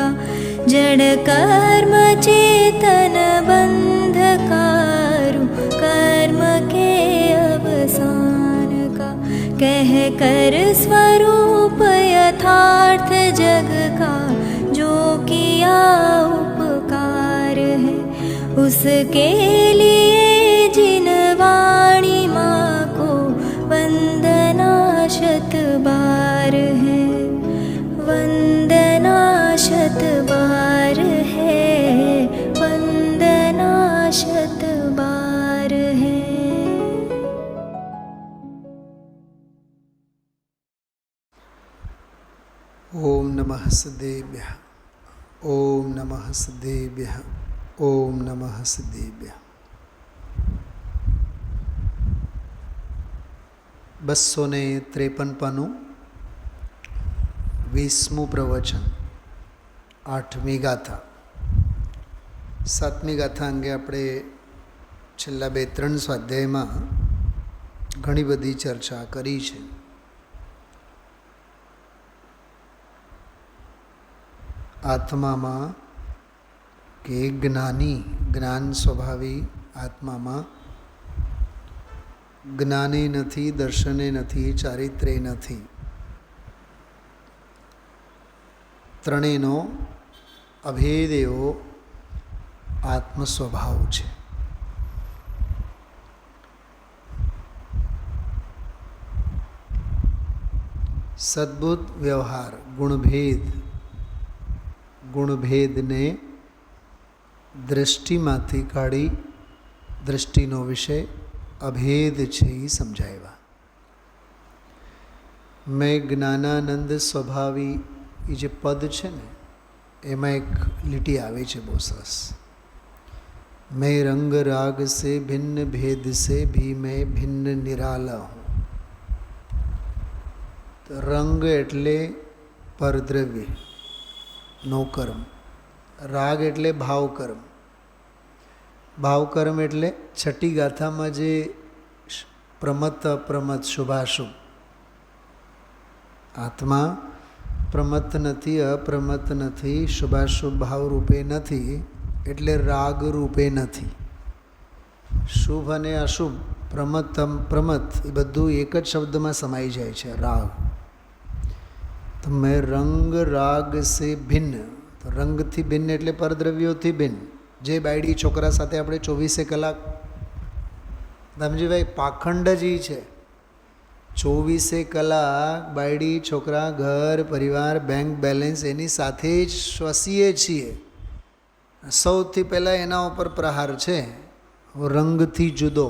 का जड़ कर्म चेतन बंधकारु कर्म के अवसान का कह कर स्वरूप यथार्थ जग का जो किया उपकार है उसके लिए जिन वाणी माँ को वंदना शत बार है वंदना शत बार है वंदना शत बार है। ओम नमः सदेभ्यः ओम नमः सदेभ्यः ओम नमः सदेभ्यः। 253 પાનું 20મું પ્રવચન 8મી ગાથા 7મી ગાથા અંગે આપણે છેલ્લા 2-3 સ્વાધ્યાયમાં ઘણી બધી ચર્ચા કરી છે. આત્મામાં કે જ્ઞાન સ્વભાવી આત્મામાં જ્ઞાને નથી, દર્શને નથી, ચારિત્ર્ય નથી. ત્રણેયનો અભેદ એવો આત્મ સ્વભાવ છે. સદ્બુદ્ધ વ્યવહાર ગુણભેદને દૃષ્ટિમાંથી કાઢી દૃષ્ટિનો વિષય અભેદ છે એ સમજાવ્યા. મેં જ્ઞાનાનંદ સ્વભાવી એ જે પદ છે ને એમાં એક લીટી આવે છે બહુ સરસ. મેં રંગ રાગ સે ભિન્ન ભેદ સે ભી મેં ભિન્ન નિરાલા હું. રંગ એટલે પરદ્રવ્ય નો કર્મ, રાગ એટલે ભાવકર્મ, ભાવકર્મ એટલે છઠ્ઠી ગાથામાં જે પ્રમત્ત અપ્રમત્ત શુભાશુભ. આત્મા પ્રમત્ત નથી, અપ્રમત્ત નથી, શુભાશુભ ભાવ રૂપે નથી એટલે રાગ રૂપે નથી. શુભ અને અશુભ, પ્રમત્ત પ્રમત્ત એ બધું એક જ શબ્દમાં સમાઈ જાય છે, રાગ. તો મેં રંગ રાગ સે ભિન્ન, તો રંગથી ભિન્ન એટલે પરદ્રવ્યોથી ભિન્ન. જે બાયડી છોકરા સાથે આપણે 24 કલાક, સમજીભાઈ પાખંડ જ છે. 24 કલાક બાયડી છોકરા, ઘર પરિવાર, બેંક બેલેન્સ એની સાથે જ શ્વસીએ છીએ. સૌથી પહેલાં એના ઉપર પ્રહાર છે રંગથી જુદો.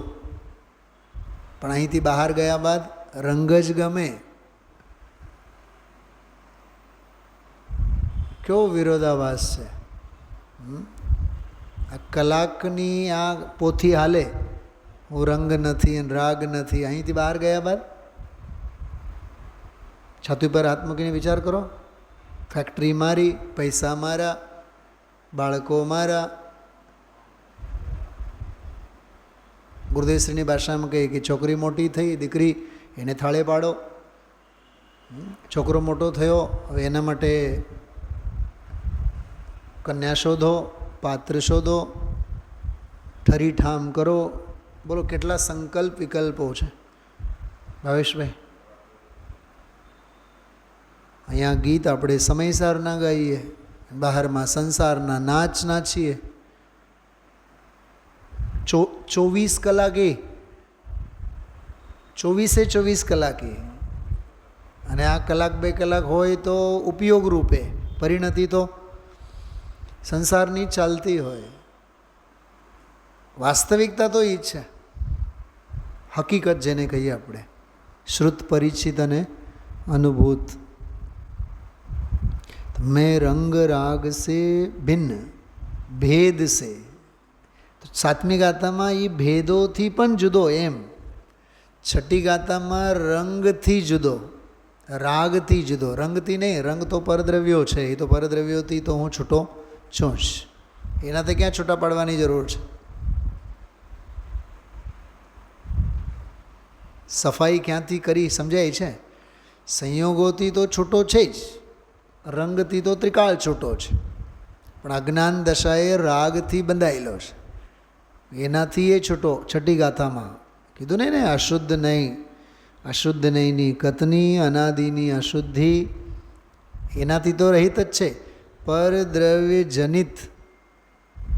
પણ અહીંથી બહાર ગયા બાદ રંગ જ ગમે. કેવો વિરોધાભાસ છે. આ કલાકની આ પોથી હાલે, હું રંગ નથી અને રાગ નથી. અહીંથી બહાર ગયા બાદ છાતી પર હાથ મૂકીને વિચાર કરો. ફેક્ટરી મારી, પૈસા મારા, બાળકો મારા. ગુરુદેવશ્રીની ભાષામાં કહે કે છોકરી મોટી થઈ, દીકરી એને થાળે પાડો. છોકરો મોટો થયો, હવે એના માટે કન્યા શોધો, પાત્ર શોધો, ઠરીઠામ કરો. બોલો કેટલા સંકલ્પ વિકલ્પો છે ભાવેશભાઈ. અહીંયા ગીત આપણે સમયસાર ના ગાઈએ, બહારમાં સંસારના નાચ નાચીએ. 24 કલાકે, 24 કલાકે. અને આ કલાક 2 કલાક હોય તો ઉપયોગ રૂપે, પરિણતિ તો સંસારની ચાલતી હોય. વાસ્તવિકતા તો એ જ છે, હકીકત જેને કહીએ આપણે, શ્રુત પરિચિત અને અનુભૂત. મેં રંગ રાગ સે ભિન્ન ભેદ સે. તો 7મી ગાથામાં એ ભેદોથી પણ જુદો એમ. 6ઠ્ઠી ગાથામાં રંગથી જુદો, રાગથી જુદો. રંગથી નહીં, રંગ તો પરદ્રવ્યો છે, એ તો પરદ્રવ્યોથી તો હું છૂટો છું જ. એનાથી ક્યાં છૂટા પાડવાની જરૂર છે. સફાઈ ક્યાંથી કરી સમજાય છે. સંયોગોથી તો છૂટો છે જ, રંગથી તો ત્રિકાળ છૂટો છે. પણ અજ્ઞાન દશાએ રાગથી બંધાયેલો છે. એનાથી એ છૂટો. છઠ્ઠી ગાથામાં કીધું ને અશુદ્ધ નહીં, અશુદ્ધ નહીંની કતની અનાદિની અશુદ્ધિ એનાથી તો રહિત જ છે. પરદ્રવ્ય જનિત,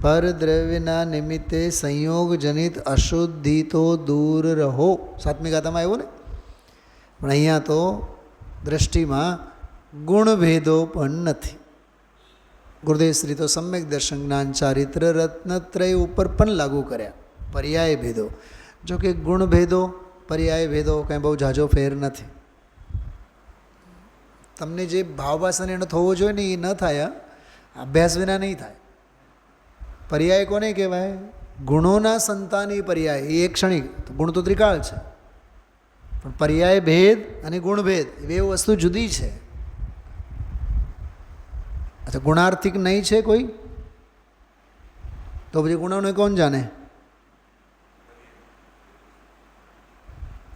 પરદ્રવ્યના નિમિત્તે સંયોગ જનિત અશુદ્ધિ તો દૂર રહો. સાતમી ગાથામાં આવ્યું ને. પણ અહીંયા તો દ્રષ્ટિમાં ગુણભેદો પણ નથી. ગુરુદેવ શ્રી તો સમ્યક દર્શન જ્ઞાન ચારિત્ર રત્નત્રય ઉપર પણ લાગુ કર્યા પર્યાય ભેદો. જો કે ગુણભેદો પર્યાય ભેદો કંઈ બહુ ઝાઝો ફેર નથી. તમને જે ભાવવાસન એનો થવો જોઈએ ને એ ન થાય. અભ્યાસ વિના નહીં થાય. પર્યાય કોને કહેવાય? ગુણોના સંતાની પર્યાય. એ એક ક્ષણિક, ગુણ તો ત્રિકાળ છે, પણ પર્યાય ભેદ અને ગુણભેદ એ બે વસ્તુ જુદી છે. અચ્છા, ગુણાર્થિક નહીં છે કોઈ તો પછી ગુણોને કોણ જાણે?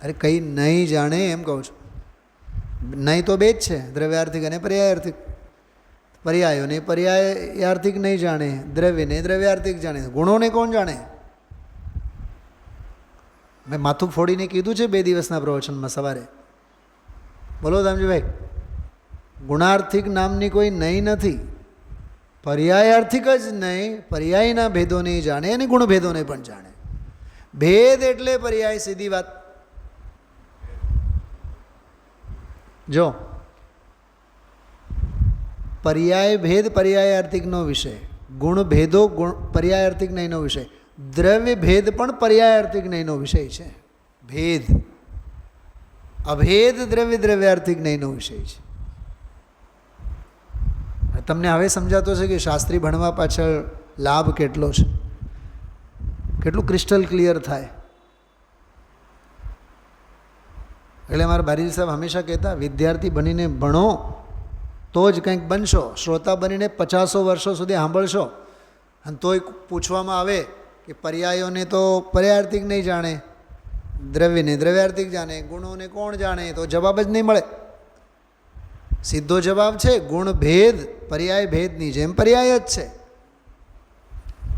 અરે કંઈ નહીં જાણે એમ કહું છું. નહીં તો બે જ છે, દ્રવ્યાર્થિક અને પર્યાયાર્થિક. પર્યાયોને પર્યાયાર્થિક નહીં જાણે, દ્રવ્યને દ્રવ્યાર્થિક જાણે. ગુણોને કોણ જાણે? મેં માથું ફોડીને કીધું છે 2 દિવસના પ્રવચનમાં સવારે. બોલો દામજીભાઈ, ગુણાર્થિક નામની કોઈ નહીં નથી. પર્યાયાર્થિક જ નહીં, પર્યાયના ભેદોને જાણે અને ગુણભેદોને પણ જાણે. ભેદ એટલે પર્યાય, સીધી વાત. જો પર્યાય ભેદ પર્યાયાર્થિકનો વિષય, ગુણ ભેદો પર્યાયાર્થિક નહીંનો વિષય, દ્રવ્ય ભેદ પણ પર્યાયાર્થિક નહીંનો વિષય છે. ભેદ અભેદ દ્રવ્ય દ્રવ્યાર્થિક નહીંનો વિષય છે. તમને હવે સમજાતો છે કે શાસ્ત્રી ભણવા પાછળ લાભ કેટલો છે, કેટલું ક્રિસ્ટલ ક્લિયર થાય. એટલે મારા બારીજી સાહેબ હંમેશા કહેતા, વિદ્યાર્થી બનીને ભણો તો જ કંઈક બનશો. શ્રોતા બનીને 50 વર્ષો સુધી સાંભળશો અને તોય પૂછવામાં આવે કે પર્યાયોને તો પર્યાયાર્થિક નહીં જાણે, દ્રવ્યને દ્રવ્યાર્થિક જાણે, ગુણોને કોણ જાણે, તો જવાબ જ નહીં મળે. સીધો જવાબ છે ગુણ ભેદ પર્યાય ભેદની જેમ પર્યાય જ છે.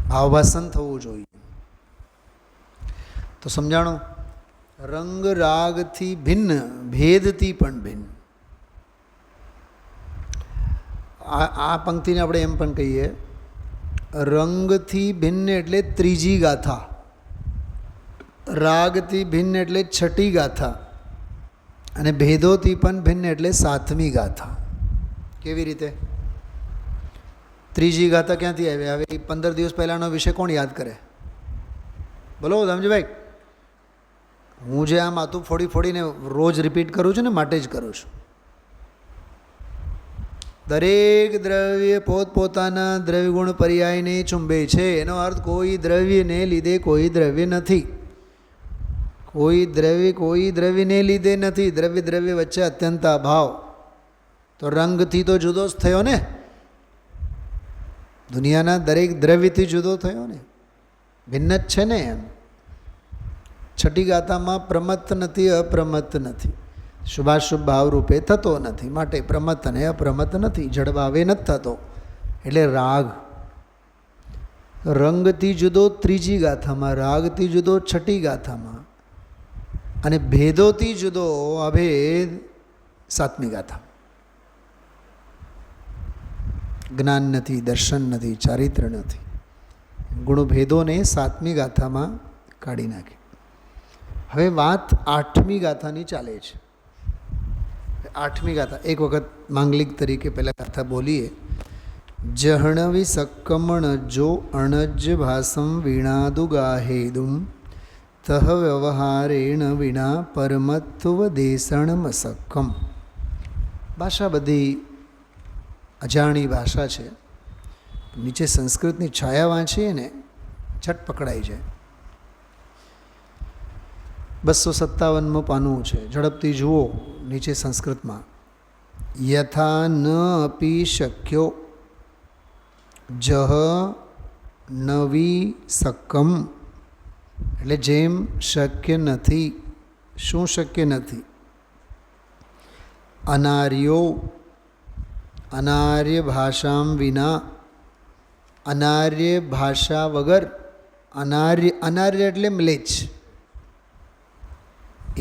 ભાવભાસન થવું જોઈએ. તો સમજાણું? રંગ રાગથી ભિન્ન, ભેદથી પણ ભિન્ન. આ પંક્તિને આપણે એમ પણ કહીએ, રંગથી ભિન્ન એટલે ત્રીજી ગાથા, રાગથી ભિન્ન એટલે છઠ્ઠી ગાથા, અને ભેદોથી પણ ભિન્ન એટલે 7મી ગાથા. કેવી રીતે? ત્રીજી ગાથા ક્યાંથી આવી? હવે 15 દિવસ પહેલાંનો વિષય કોણ યાદ કરે? બોલો ધમજીભાઈ. હું જે આ માથું ફોડીને રોજ રિપીટ કરું છું ને, માટે જ કરું છું. દરેક દ્રવ્ય પોતપોતાના દ્રવ્ય ગુણ પર્યાયને ચુંબે છે. એનો અર્થ કોઈ દ્રવ્યને લીધે કોઈ દ્રવ્ય નથી, કોઈ દ્રવ્યને લીધે નથી. દ્રવ્ય દ્રવ્ય વચ્ચે અત્યંત અભાવ. તો રંગથી તો જુદો જ થયો ને, દુનિયાના દરેક દ્રવ્યથી જુદો થયો ને, ભિન્ન જ છે ને. એમ છઠ્ઠી ગાથામાં પ્રમત્ત નથી, અપ્રમત્ત નથી, શુભાશુભ ભાવ રૂપે થતો નથી, માટે પ્રમત્ત અને અપ્રમત્ત નથી, જડભાવે નથી થતો. એટલે રાગ રંગથી જુદો ત્રીજી ગાથામાં, રાગથી જુદો છઠ્ઠી ગાથામાં, અને ભેદોથી જુદો અભેદ 7મી ગાથા. જ્ઞાન નથી, દર્શન નથી, ચારિત્ર નથી, ગુણભેદોને 7મી ગાથામાં કાઢી નાખી. હવે વાત 8મી ગાથાની ચાલે છે. 8મી ગાથા એક વખત માંગલિક તરીકે પહેલાં ગાથા બોલીએ. જહણવી સક્કમણ જો અણજ ભાસમ વીણાદુ ગાહેદુમ તહ વ્યવહારેણ વિના પરમત્વ દેશણમ સક્કમ. ભાષા બધી અજાણી ભાષા છે. નીચે સંસ્કૃતની છાયા વાંચીએ ને છટ પકડાઈ જાય. 257મું પાનું છે, ઝડપથી જુઓ. નીચે સંસ્કૃતમાં યથા ન અપી શક્યો જહ નવી સક્કમ, એટલે જેમ શક્ય નથી. શું શક્ય નથી? અનાર્યો, અનાર્ય ભાષામ વિના, અનાર્ય ભાષા વગર, અનાર્ય એટલે મ્લેચ્છ.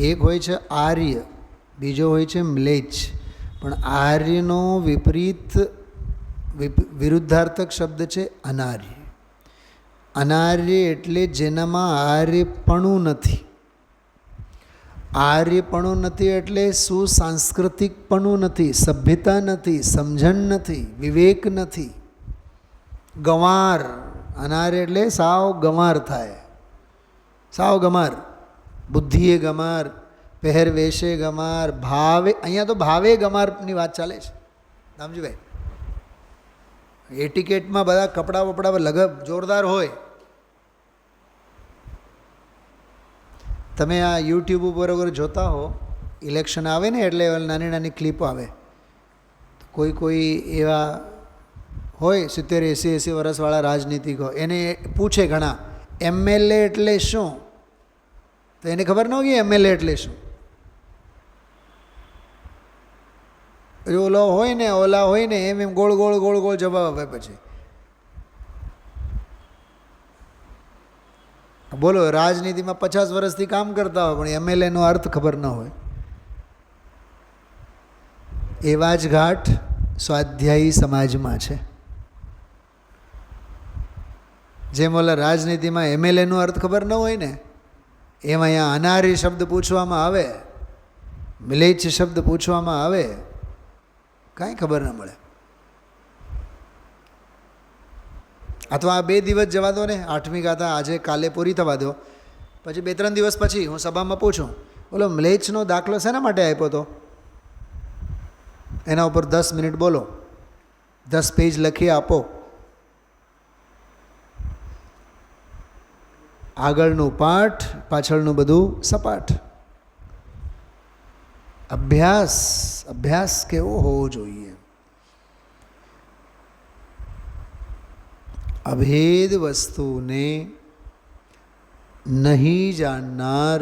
એક હોય છે આર્ય, બીજો હોય છે મ્લેચ્છ. પણ આર્યનો વિરુદ્ધાર્થક શબ્દ છે અનાર્ય. અનાર્ય એટલે જેનામાં આર્યપણું નથી. આર્યપણું નથી એટલે સુસાંસ્કૃતિકપણું નથી, સભ્યતા નથી, સમજણ નથી, વિવેક નથી. ગંવાર, અનાર્ય એટલે સાવ ગંવાર થાય, સાવ ગંવાર. બુદ્ધિએ ગંવાર, પહેરવેશે ગંવાર, ભાવે, અહીંયા તો ભાવે ગંવારની વાત ચાલે છે રામજીભાઈ. એટિકેટમાં બધા કપડાં વપડા લગભગ જોરદાર હોય. તમે આ યુટ્યુબ ઉપર વગર જોતા હો, ઇલેક્શન આવે ને એટલે નાની નાની ક્લિપો આવે. કોઈ એવા હોય 70-80 વર્ષવાળા રાજનીતિકો, એને પૂછે ઘણા એમએલએ એટલે શું, તો એને ખબર ન હોય કે એમએલએ એટલે શું. ઓલા હોય ને એમ ગોળ ગોળ જવાબ આપે. પછી બોલો, રાજનીતિમાં 50 વર્ષથી કામ કરતા હોય પણ એમએલએનો અર્થ ખબર ન હોય. એવા જ ઘાટ સ્વાધ્યાયી સમાજમાં છે. જેમ ઓલા રાજનીતિમાં એમએલએનો અર્થ ખબર ન હોય ને, એમ અહીંયા અનારી શબ્દ પૂછવામાં આવે, મ્લેચ્છ શબ્દ પૂછવામાં આવે, કાંઈ ખબર ન મળે. અથવા આ 2 દિવસ જવા દો ને, 8મી ગાથા આજે કાલે પૂરી થવા દો, પછી 2-3 દિવસ પછી હું સભામાં પૂછું, બોલો મ્લેચ્છનો દાખલો શેના માટે આપ્યો હતો, એના ઉપર 10 મિનિટ બોલો, 10 પેજ લખી આપો. આગળનું પાઠ, પાછળનું બધું સપાટ. અભ્યાસ કેવો હોવો જોઈએ. અભેદ વસ્તુને નહીં જાણનાર,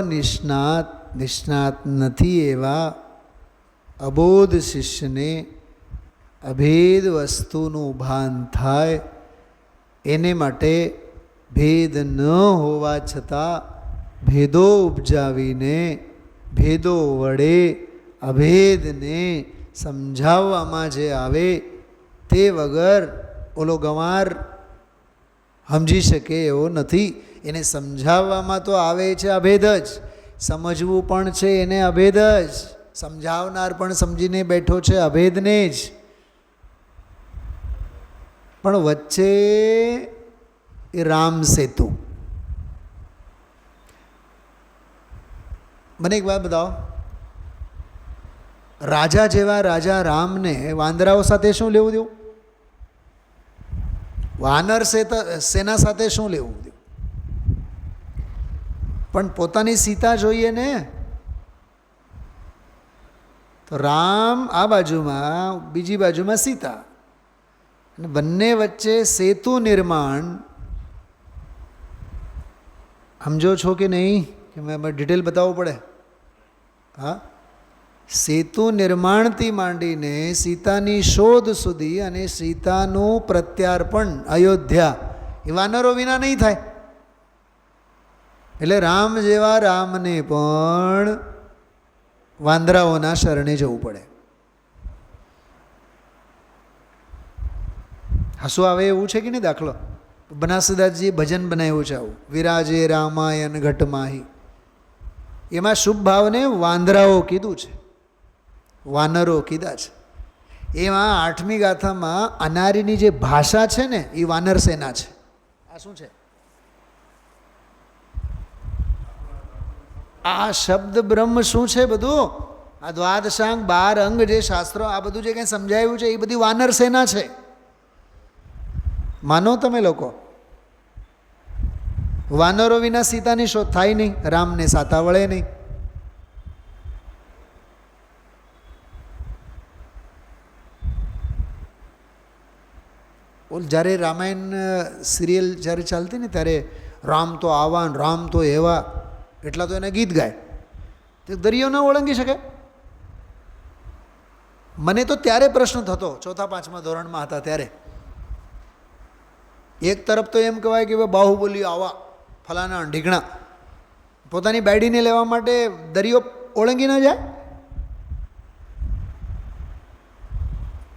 નિષ્ણાત નથી એવા અબોધ શિષ્યને અભેદ વસ્તુનું ભાન થાય. એને માટે ભેદ ન હોવા છતાં ભેદો ઉપજાવીને ભેદો વડે અભેદને સમજાવવામાં જે આવે તે વગર ઓલો ગંવાર સમજી શકે એવો નથી. એને સમજાવવામાં તો આવે છે અભેદ જ, સમજવું પણ છે એને અભેદ જ, સમજાવનાર પણ સમજીને બેઠો છે અભેદને જ. પણ વચ્ચે એ રામ સેતુ. મને એક વાત બતાવો, રાજા જેવા રાજા રામને વાંદરાઓ સાથે શું લેવું દેવું? વાનર સેના સાથે શું લેવું દેવું? પણ પોતાની સીતા જોઈએ ને. તો રામ આ બાજુમાં, બીજી બાજુમાં સીતા, અને બંને વચ્ચે સેતુ નિર્માણ. સમજો છો કે નહીં કે મેં ડિટેલ બતાવવું પડે? હા, સેતુ નિર્માણથી માંડીને સીતાની શોધ સુધી અને સીતાનું પ્રત્યાર્પણ અયોધ્યા એ વાનરો વિના નહીં થાય. એટલે રામ જેવા રામને પણ વાંદરાઓના શરણે જવું પડે. હસવું આવે એવું છે કે નહીં? દાખલો બનાસદાસજીએ ભજન બનાવ્યું છે આવું, વિરાજે રામાયણ ઘટમાહી. એમાં શુભ ભાવને વાંદરાઓ કીધું છે, વાનરો કીધા છે. એમાં 8મી ગાથામાં અનારીની જે ભાષા છે ને એ વાનર સેના છે. આ શું છે? આ શબ્દ બ્રહ્મ શું છે બધું? આ દ્વાદશાંગ 12 અંગ જે શાસ્ત્રો, આ બધું જે કંઈ સમજાયું છે એ બધી વાનર સેના છે. માનો તમે લોકો? વાનરો વિના સીતાની શોધ થાય નહીં, રામને સાતા વળે નહીં. જ્યારે રામાયણ સિરિયલ જ્યારે ચાલતી ને ત્યારે રામ તો આવા, રામ તો એવા, એટલા તો એને ગીત ગાય. તે દરિયો ન ઓળંગી શકે? મને તો ત્યારે પ્રશ્ન થતો, ચોથા પાંચમા ધોરણમાં હતા ત્યારે. એક તરફ તો એમ કહેવાય કે બાહુબલી આવા ફલાના ઢીકણા, પોતાની બાયડીને લેવા માટે દરિયો ઓળંગી ન જાય,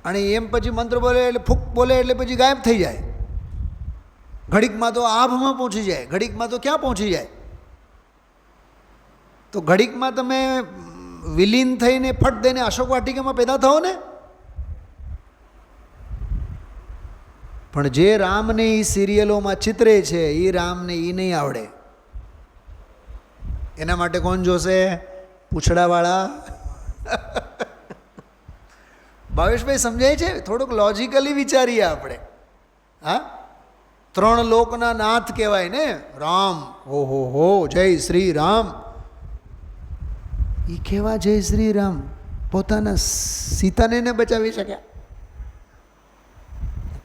અને એમ પછી મંત્ર બોલે એટલે ફૂક બોલે એટલે પછી ગાયબ થઈ જાય. ઘડીકમાં તો આભમાં પહોંચી જાય, ઘડીકમાં તો ક્યાં પહોંચી જાય. તો ઘડીકમાં તમે વિલીન થઈને ફટ દઈને અશોક વાટિકામાં પેદા થાઓ ને. પણ જે રામને એ સિરિયલોમાં ચિત્રે છે એ રામને એ નહીં આવડે. એના માટે કોણ જોશે? પૂછડાવાળા. ભાવેશભાઈ સમજાય છે? થોડુંક લોજિકલી વિચારીએ આપણે. હા, 3 લોકના નાથ કહેવાય ને રામ. ઓહો હો, જય શ્રી રામ. એ કેવા જય શ્રી રામ? પોતાના સીતાને ને બચાવી શક્યા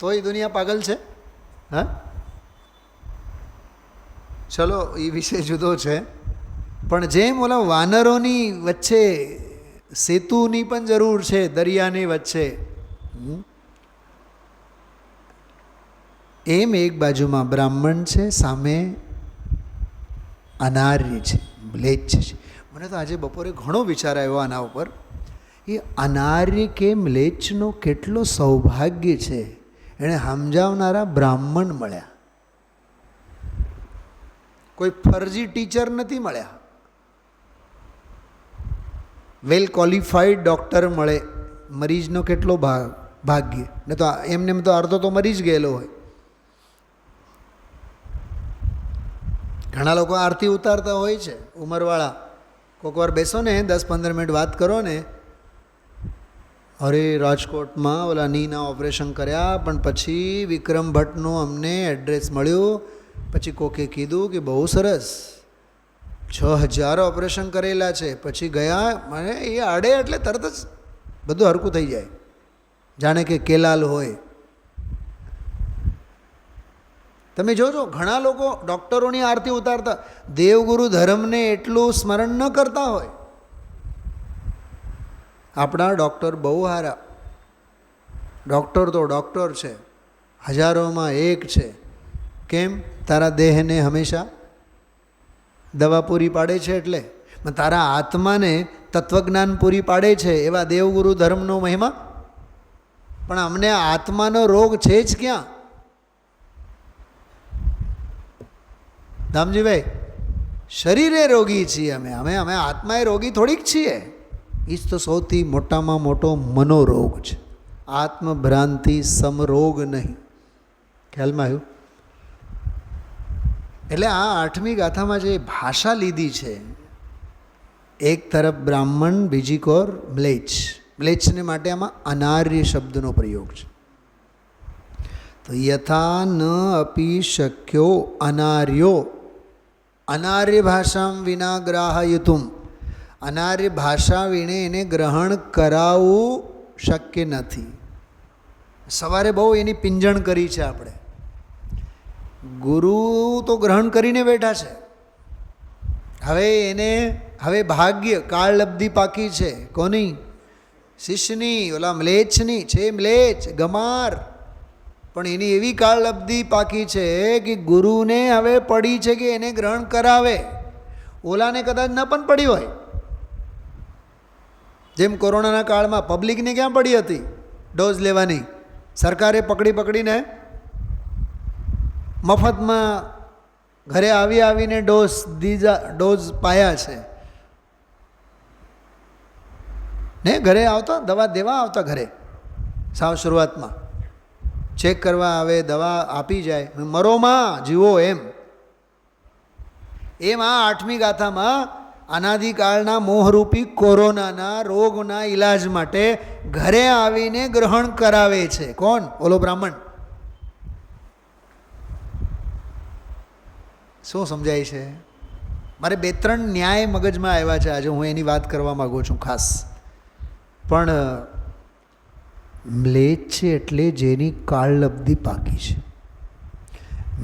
તોય દુનિયા પાગલ છે. હા, ચલો એ વિષય જુદો છે. પણ જેમ ઓલા વાનરોની વચ્ચે સેતુની પણ જરૂર છે, દરિયાની વચ્ચે, એમ એક બાજુમાં બ્રાહ્મણ છે, સામે અનાર્ય છે, મ્લેચ્છ છે. મને તો આજે બપોરે ઘણો વિચાર આવ્યો આના ઉપર. એ અનાર્ય કે મ્લેચ્છનો કેટલો સૌભાગ્ય છે, એણે સમજાવનારા બ્રાહ્મણ મળ્યા. કોઈ ફરજી ટીચર નથી મળ્યા. વેલ ક્વોલિફાઈડ ડૉક્ટર મળે. મરીઝનો કેટલો ભાગ્ય. ને તો એમને એમ તો અડધો તો મરી જ ગયેલો હોય. ઘણા લોકો આરતી ઉતારતા હોય છે ઉંમરવાળા. કોઈક વાર બેસો ને 10-15 મિનિટ વાત કરો ને, અરે રાજકોટમાં ઓલા નીના ઓપરેશન કર્યા, પણ પછી વિક્રમ ભટ્ટનું અમને એડ્રેસ મળ્યું, પછી કોકે કીધું કે બહુ સરસ 6000 ઓપરેશન કરેલા છે. પછી ગયા, મને એ આડે એટલે તરત જ બધું હરકું થઈ જાય, જાણે કે કેલાલ હોય. તમે જોજો ઘણા લોકો ડૉક્ટરોની આરતી ઉતારતા દેવગુરુ ધર્મને એટલું સ્મરણ ન કરતા હોય. આપણા ડૉક્ટર બહુ સારા. ડૉક્ટર તો ડૉક્ટર છે, હજારોમાં એક છે. કેમ? તારા દેહને હંમેશા દવા પૂરી પાડે છે, એટલે તારા આત્માને તત્વજ્ઞાન પૂરી પાડે છે. એવા દેવગુરુ ધર્મનો મહિમા. પણ અમને આત્માનો રોગ છે જ ક્યાં? ધામજીભાઈ, શરીરે રોગી છીએ અમે. અમે આત્માએ રોગી થોડીક છીએ. એ જ તો સૌથી મોટામાં મોટો મનોરોગ છે. આત્મભ્રાંતિ સમરોગ નહીં. ખ્યાલમાં આવ્યું? એટલે આ 8મી ગાથામાં જે ભાષા લીધી છે, એક તરફ બ્રાહ્મણ, બીજી કોર મ્લેચ્છ. મ્લેચ્છને માટે આમાં અનાર્ય શબ્દનો પ્રયોગ છે. તો યથા ન અપી શક્યો અનાર્યો. અનાર્ય ભાષામ વિના ગ્રાહયતુમ. અનાર્ય ભાષા વિને એને ગ્રહણ કરાવવું શક્ય નથી. સવારે બહુ એની પિંજણ કરી છે આપણે. ગુરુ તો ગ્રહણ કરીને બેઠા છે. હવે ભાગ્ય કાળલબ્ધિ પાકી છે. કોની? શિષ્યની, ઓલા મ્લેચ્છની. છે મ્લેચ્છ, ગમાર, પણ એની એવી કાળલબ્ધિ પાકી છે કે ગુરુને હવે પડી છે કે એને ગ્રહણ કરાવે. ઓલાને કદાચ ન પણ પડી હોય. જેમ કોરોનાના કાળમાં પબ્લિકને ક્યાં પડી હતી ડોઝ લેવાની? સરકારે પકડીને મફતમાં ઘરે આવીને ડોઝ પાયા છે ને. ઘરે આવતા દવા દેવા આવતા, ઘરે સાવ શરૂઆતમાં ચેક કરવા આવે, દવા આપી જાય, મરોમાં જીવો. એમ આ 8મી ગાથામાં અનાદિકાળના મોહરૂપી કોરોનાના રોગના ઈલાજ માટે ઘરે આવીને ગ્રહણ કરાવે છે. કોણ? ઓલો બ્રાહ્મણ. શું સમજાય છે? મારે 2-3 ન્યાય મગજમાં આવ્યા છે આજે, હું એની વાત કરવા માગું છું ખાસ. પણ મ્લેચ્છ એટલે જેની કાળલબ્ધિ પાકી છે.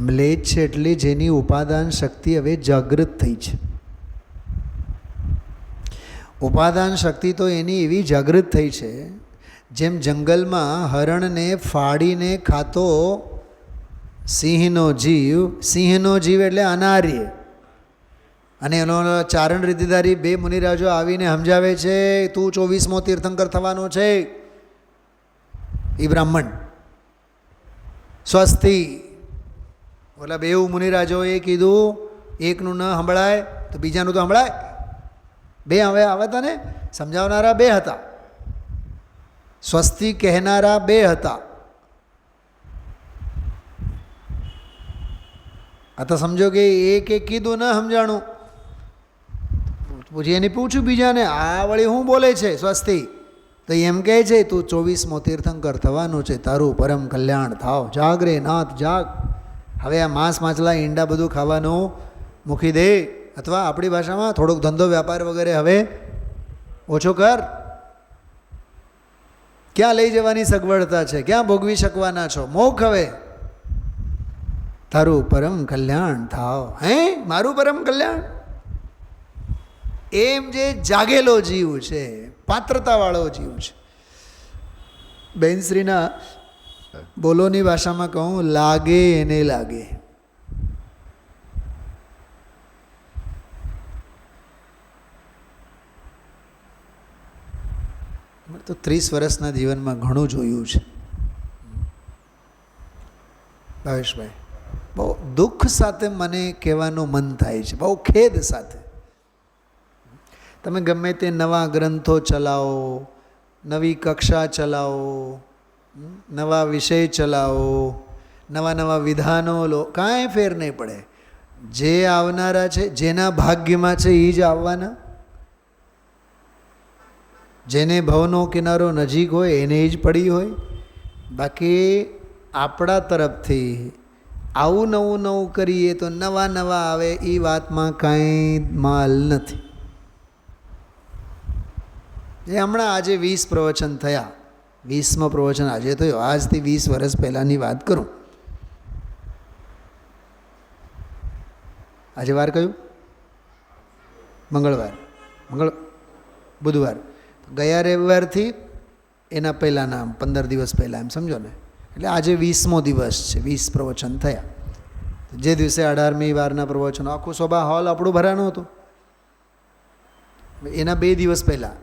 મ્લેચ્છ એટલે જેની ઉપાદાન શક્તિ હવે જાગૃત થઈ છે. ઉપાદાન શક્તિ તો એની એવી જાગૃત થઈ છે જેમ જંગલમાં હરણને ફાડીને ખાતો સિંહનો જીવ એટલે અનાર્ય. અને એનો ચારણ રીતિધારી બે મુનિરાજો આવીને સમજાવે છે, તું 24મો તીર્થંકર થવાનો છે. એ બ્રાહ્મણ સ્વસ્તિ. ઓલા બે મુનિરાજોએ કીધું, એકનું ન સંભળાય તો બીજાનું તો સંભળાય. બે હવે આવ્યા હતા ને, સમજાવનારા બે હતા, સ્વસ્તિ કહેનારા બે હતા. આ તો સમજો કે એક કીધું ન સમજાણું, પછી એને પૂછ્યું બીજાને, આ વળી શું બોલે છે સ્વસ્તિ? તો એમ કહે છે, તું 24મો તીર્થંકર થવાનું છે, તારું પરમ કલ્યાણ થાવ. જાગ રે નાથ જાગ. હવે આ માંસ માછલા ઈંડા બધું ખાવાનું મૂકી દે, અથવા આપણી ભાષામાં થોડોક ધંધો વ્યાપાર વગેરે હવે ઓછો કર. ક્યાં લઈ જવાની સગવડતા છે? ક્યાં ભોગવી શકવાના છો? મોખ હવે. તારું પરમ કલ્યાણ થાવ. હે મારું પરમ કલ્યાણ? એમ જે જાગેલો જીવ છે, પાત્રતાવાળો જીવ છે. બહેનશ્રીના બોલોની ભાષામાં કહું, લાગે એને લાગે. તો 30 વર્ષના જીવનમાં ઘણું જોયું છે ભાવેશભાઈ. બહુ દુઃખ સાથે મને કહેવાનું મન થાય છે, બહુ ખેદ સાથે. તમે ગમે તે નવા ગ્રંથો ચલાવો, નવી કક્ષા ચલાવો, નવા વિષય ચલાવો, નવા વિધાનો લો, કાંઈ ફેર નહીં પડે. જે આવનારા છે, જેના ભાગ્યમાં છે એ જ આવવાના. જેને ભવનો કિનારો નજીક હોય એને જ પડી હોય. બાકી આપણા તરફથી આવું નવું કરીએ તો નવા આવે, એ વાતમાં કાંઈ માલ નથી. જે હમણાં આજે 20 પ્રવચન થયા, 20મો પ્રવચન આજે થયો, આજથી 20 વર્ષ પહેલાંની વાત કરું. આજે વાર કયું? મંગળવાર, બુધવાર. ગયા રવિવારથી એના પહેલાંના 15 દિવસ પહેલાં, એમ સમજો ને. એટલે આજે 20મો દિવસ છે, 20 પ્રવચન થયા. જે દિવસે 18મી વારના પ્રવચનો, આખું સભા હોલ આપણું ભરાનું હતું. એના 2 દિવસ પહેલાં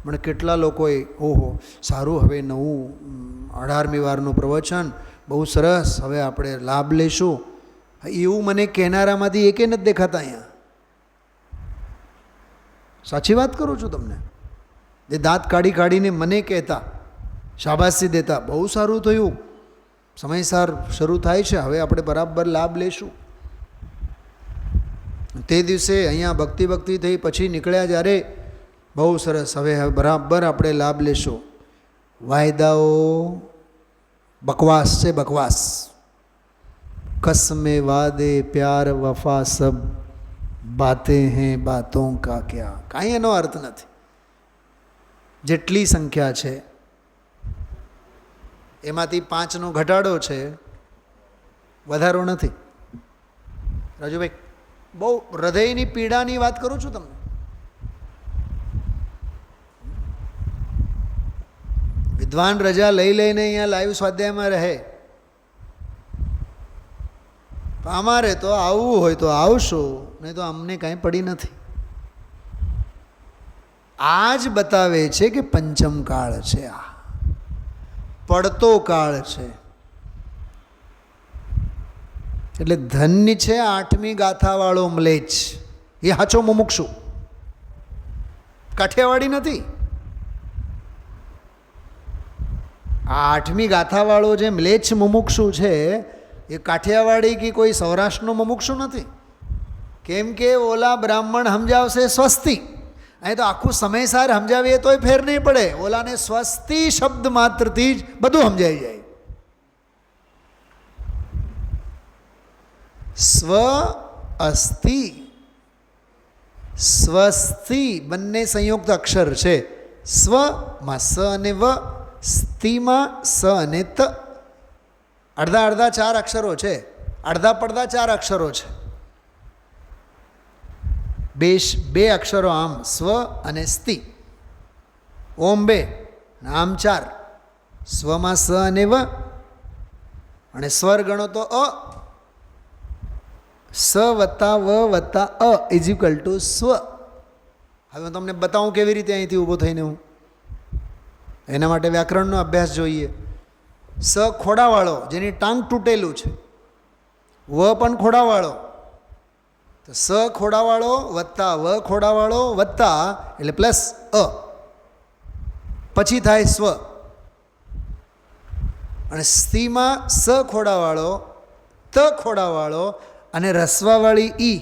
મને કેટલા લોકોએ, ઓહો સારું, હવે નવું 18મી વારનું પ્રવચન બહુ સરસ, હવે આપણે લાભ લઈશું, એવું મને કહેનારામાંથી એકે નથી દેખાતા અહીંયા. સાચી વાત કરું છું તમને. એ દાંત કાઢીને મને કહેતા, શાબાશી દેતા, બહુ સારું થયું, સમયસર શરૂ થાય છે, હવે આપણે બરાબર લાભ લઈશું. તે દિવસે અહીંયા ભક્તિ થઈ, પછી નીકળ્યા જ્યારે, બહુ સરસ, હવે બરાબર આપણે લાભ લેશું. વાયદાઓ બકવાસ છે, બકવાસ. કસમે વાદે પ્યાર વફા સબ બાતે હૈ બાતોં કા ક્યા. કાંઈ એનો અર્થ નથી. જેટલી સંખ્યા છે એમાંથી 5નો ઘટાડો છે, વધારો નથી. રાજુભાઈ, બહુ હૃદયની પીડાની વાત કરું છું તમને. વિદ્વાન રજા લઈને અહીંયા લાઈવ સ્વાધ્યાયમાં રહે. અમારે તો આવવું હોય તો આવશો, નહીં તો અમને કાંઈ પડી નથી. આ જ બતાવે છે કે પંચમ કાળ છે, આ પડતો કાળ છે. એટલે ધન્ય છે 8મી ગાથાવાળો મ્લેચ્છ. એ હાચો મુમુક્ષુ, કાઠિયાવાડી નથી. આ 8મી ગાથાવાળો જે મ્લેચ્છ મુમુક્ષુ છે એ કાઠિયાવાડી કે કોઈ સૌરાષ્ટ્રનો મુમુક્ષુ નથી. કેમ કે ઓલા બ્રાહ્મણ સમજાવશે સ્વસ્તિ, અહીં તો આખું સમયસાર સમજાવીએ તોય ફેર નહીં પડે. ઓલાને સ્વસ્તિ શબ્દ માત્રથી જ બધું સમજાઈ જાય. સ્વ અસ્તિ, સ્વસ્તિ બંને સંયુક્ત અક્ષર છે. સ્વમાં સ અને વ, સ્તિમાં સ અને ત. અડધા 4 અક્ષરો છે, અડધા પડધા 4 અક્ષરો છે. બે અક્ષરો આમ સ્વ અને સ્તિ, ઓમ 2, આમ 4. સ્વમાં સ અને વ, અને સ્વર ગણો તો અ. સ વત્તા વ વત્તા અ ઇઝ ઇક્વલ ટુ સ્વ. હવે હું તમને બતાવું કેવી રીતે અહીંથી ઊભો થઈને હું. એના માટે વ્યાકરણનો અભ્યાસ જોઈએ. સ ખોડાવાળો, જેની ટાંગ તૂટેલું છે. વ પણ ખોડાવાળો. તો સ ખોડાવાળો વત્તા વ ખોડાવાળો વત્તા એટલે પ્લસ અ, પછી થાય સ્વ. અને સ્થિમાં સ ખોડાવાળો, ત ખોડાવાળો અને રસવાવાળી ઈ.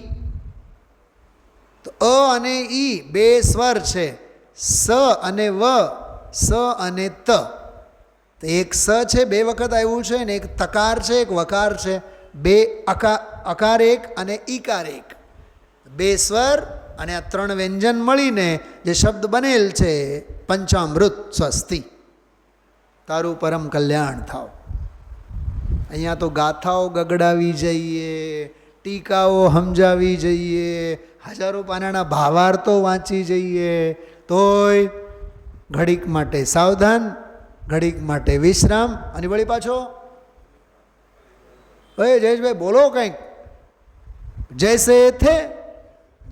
તો અ અને ઈ બે સ્વર છે, સ અને વ, સ અને ત. તો એક સ છે, બે વખત આવ્યું છે, અને એક તકાર છે, એક વકાર છે. બે અકાર એક અને ઈકાર એક, બે સ્વર અને આ ત્રણ વ્યંજન મળીને જે શબ્દ બનેલ છે પંચામૃત સ્વસ્તિ. તારું પરમ કલ્યાણ થાવ. અહીંયા તો ગાથાઓ ગગડાવી જઈએ, ટીકાઓ સમજાવી જઈએ, હજારો પાનાના ભાવાર્થો વાંચી જઈએ, તોય ઘડીક માટે સાવધાન, ઘડીક માટે વિશ્રામ, અને વળી પાછો જયેશભાઈ બોલો કંઈક. જૈસે થે,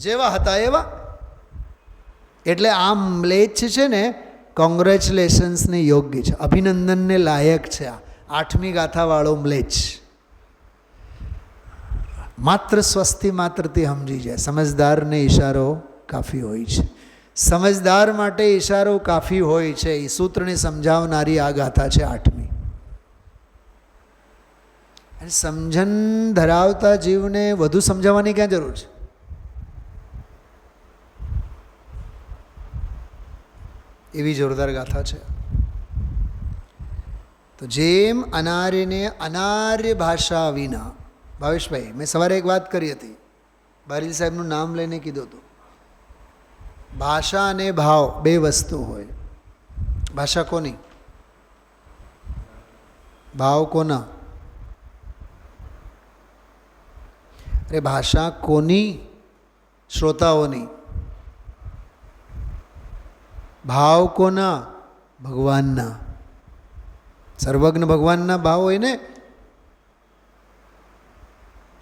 જેવા હતા એવા. એટલે આ મ્લેચ્છ છે ને, કોંગ્રેચ્યુલેશન્સને યોગ્ય છે, અભિનંદનને લાયક છે. આ 8મી ગાથાવાળો મ્લેચ્છ માત્ર સ્વસ્તિ માત્રથી સમજી જાય. સમજદારને ઈશારો કાફી હોય છે. સમજદાર માટે ઈશારો કાફી હોય છે. એ સૂત્રને સમજાવનારી આ ગાથા છે 8મી. અને સમજણ ધરાવતા જીવને વધુ સમજાવવાની ક્યાં જરૂર છે? એવી જોરદાર ગાથા છે. તો જેમ અનાર્યને અનાર્ય ભાષા વિના, ભાવેશભાઈ મેં સવારે એક વાત કરી હતી, બારીલ સાહેબનું નામ લઈને કીધું હતું, ભાષા અને ભાવ બે વસ્તુ હોય. ભાષા કોની? ભાવ કોના? અરે ભાષા કોની? શ્રોતાઓની. ભાવ કોના? ભગવાનના. સર્વજ્ઞ ભગવાનના ભાવ હોય ને.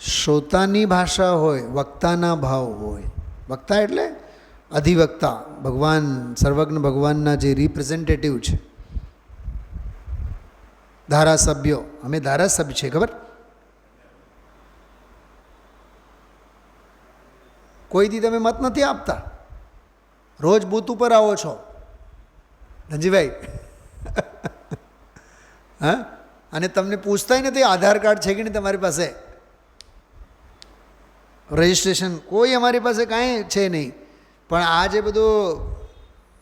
શ્રોતાની ભાષા હોય, વક્તાના ભાવ હોય. વક્તા એટલે અધિવક્તા, ભગવાન સર્વજ્ઞ ભગવાનના જે રિપ્રેઝેન્ટેટિવ છે. ધારાસભ્યો, અમે ધારાસભ્ય છે ખબર? કોઈ દી તમે મત નથી આપતા, રોજ બૂથ ઉપર આવો છો ધનજીભાઈ. હા, અને તમને પૂછતાય નથી આધાર કાર્ડ છે કે નહીં તમારી પાસે, રજિસ્ટ્રેશન કોઈ અમારી પાસે કાંઈ છે નહીં. પણ આ જે બધું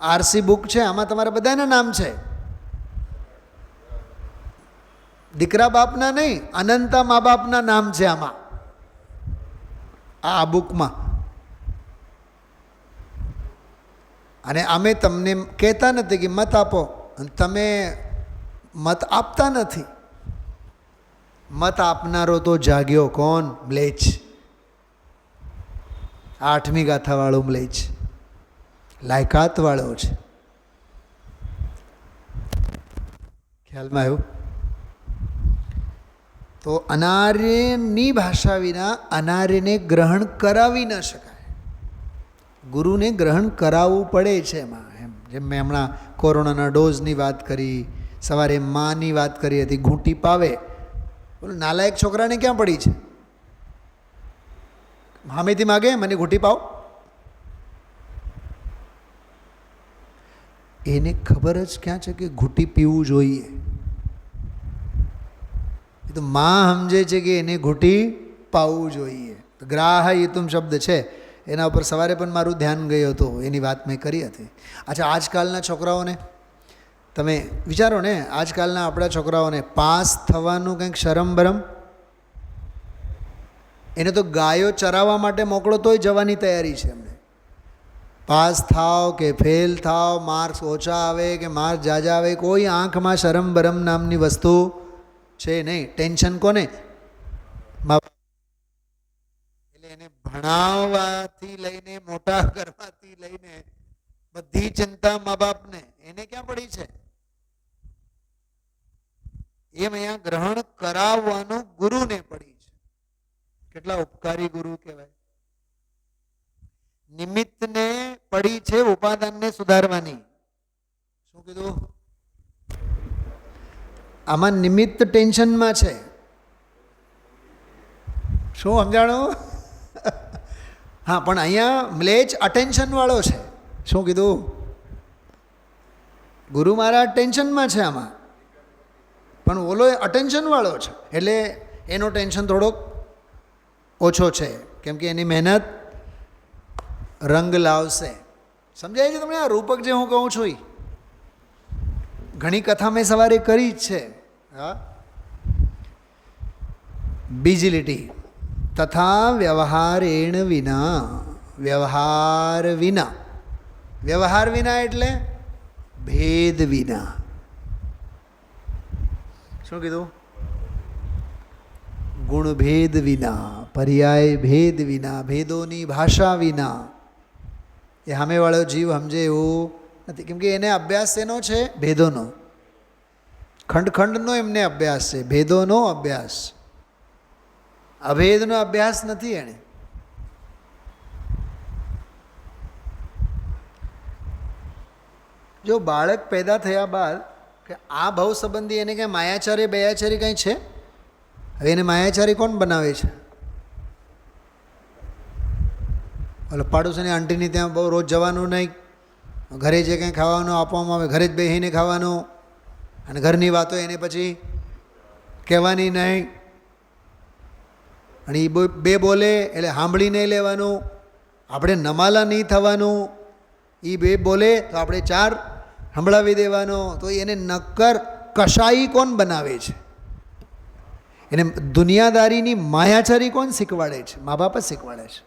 આરસી બુક છે આમાં તમારા બધાના નામ છે, દીકરા બાપના નહીં, અનંતા મા બાપના નામ છે આમાં, આ બુકમાં. અને અમે તમને કહેતા નથી કે મત આપો, તમે મત આપતા નથી. મત આપનારો તો જાગ્યો કોણ? મ્લેચ્છ. 8મી ગાથાવાળો મ્લેચ્છ લાયકાતવાળો છે. ખ્યાલમાં આવ્યું? તો અનાર્યની ભાષા વિના અનાર્યને ગ્રહણ કરાવી ન શકાય. ગુરુને ગ્રહણ કરાવવું પડે છે એમાં. એમ જેમ મેં હમણાં કોરોનાના ડોઝની વાત કરી, સવારે માની વાત કરી હતી, ઘૂંટી પાવે. બોલો નાલાયક છોકરાને ક્યાં પડી છે? હામેથી માગે મને ઘૂંટી પાવ. એને ખબર જ ક્યાં છે કે ઘૂંટી પીવું જોઈએ. એ તો માં સમજે છે કે એને ઘૂંટી પાવવું જોઈએ. તો ગ્રાહયિતુમ શબ્દ છે એના ઉપર સવારે પણ મારું ધ્યાન ગયું હતું, એની વાત મેં કરી હતી. અચ્છા, આજકાલના છોકરાઓને તમે વિચારો ને, આજકાલના આપણા છોકરાઓને પાસ થવાનું કંઈક શરમ બરમ. એને તો ગાયો ચરાવવા માટે મોકલો તોય જવાની તૈયારી છે એમને. પાસ થાવ કે ફેલ થાવ, માર્ક્સ ઓછા આવે કે માર્ક્સ જાજા આવે, કોઈ આંખમાં શરમ બરમ નામની વસ્તુ છે નહીં. ટેન્શન કોને? એટલે એને ભણાવવાથી લઈને મોટા કરવાથી લઈને બધી ચિંતા મા બાપને. એને ક્યાં પડી છે? એમ અહીંયા ગ્રહણ કરાવવાનું ગુરુને પડી છે. કેટલા ઉપકારી ગુરુ કહેવાય. નિમિત્તને પડી છે ઉપાદાનને સુધારવાની. શું કીધું? આમાં નિમિત્ત ટેન્શનમાં છે. શું સમજાણું? હા, પણ અહીંયા મ્લેચ્છ અટેન્શન વાળો છે. શું કીધું? ગુરુ મહારાજ ટેન્શનમાં છે આમાં, પણ ઓલો અટેન્શન વાળો છે એટલે એનો ટેન્શન થોડોક ઓછો છે, કેમ કે એની મહેનત રંગ લાવશે. સમજાય છે તમને? આ રૂપક જે હું કહું છું એ ઘણી કથા મેં સવારે કરી જ છે. હા, બીજી લીટી તથા વ્યવહારેણ વિના. વ્યવહાર વિના. વ્યવહાર વિના એટલે ભેદ વિના. શું કીધું? ગુણ ભેદ વિના, પર્યાય ભેદ વિના, ભેદોની ભાષા વિના. એ સામેવાળો જીવ સમજે એવું નથી, કેમ કે એને અભ્યાસ એનો છે ભેદોનો. ખંડખંડનો એમને અભ્યાસ છે, ભેદોનો અભ્યાસ. અભેદનો અભ્યાસ નથી એને. જો બાળક પેદા થયા બાદ કે આ ભાવ સંબંધી એને કંઈ માયાચારી બયાચારી કંઈ છે? હવે એને માયાચારી કોણ બનાવે છે? ઓલો પાડોશીની આંટીની ત્યાં બહુ રોજ જવાનું નહીં, ઘરે જે કંઈ ખાવાનું આપવામાં આવે ઘરે જ બેસીને ખાવાનું, અને ઘરની વાતો એને પછી કહેવાની નહીં, અને એ બે બોલે એટલે સાંભળી નહીં લેવાનું, આપણે નમાલા નહીં થવાનું. એ બે બોલે તો આપણે ચાર સંભળાવી દેવાનો. તો એને નક્કર કશાઈ કોણ બનાવે છે? એને દુનિયાદારીની માયાચારી કોણ શીખવાડે છે? મા બાપ જ શીખવાડે છે.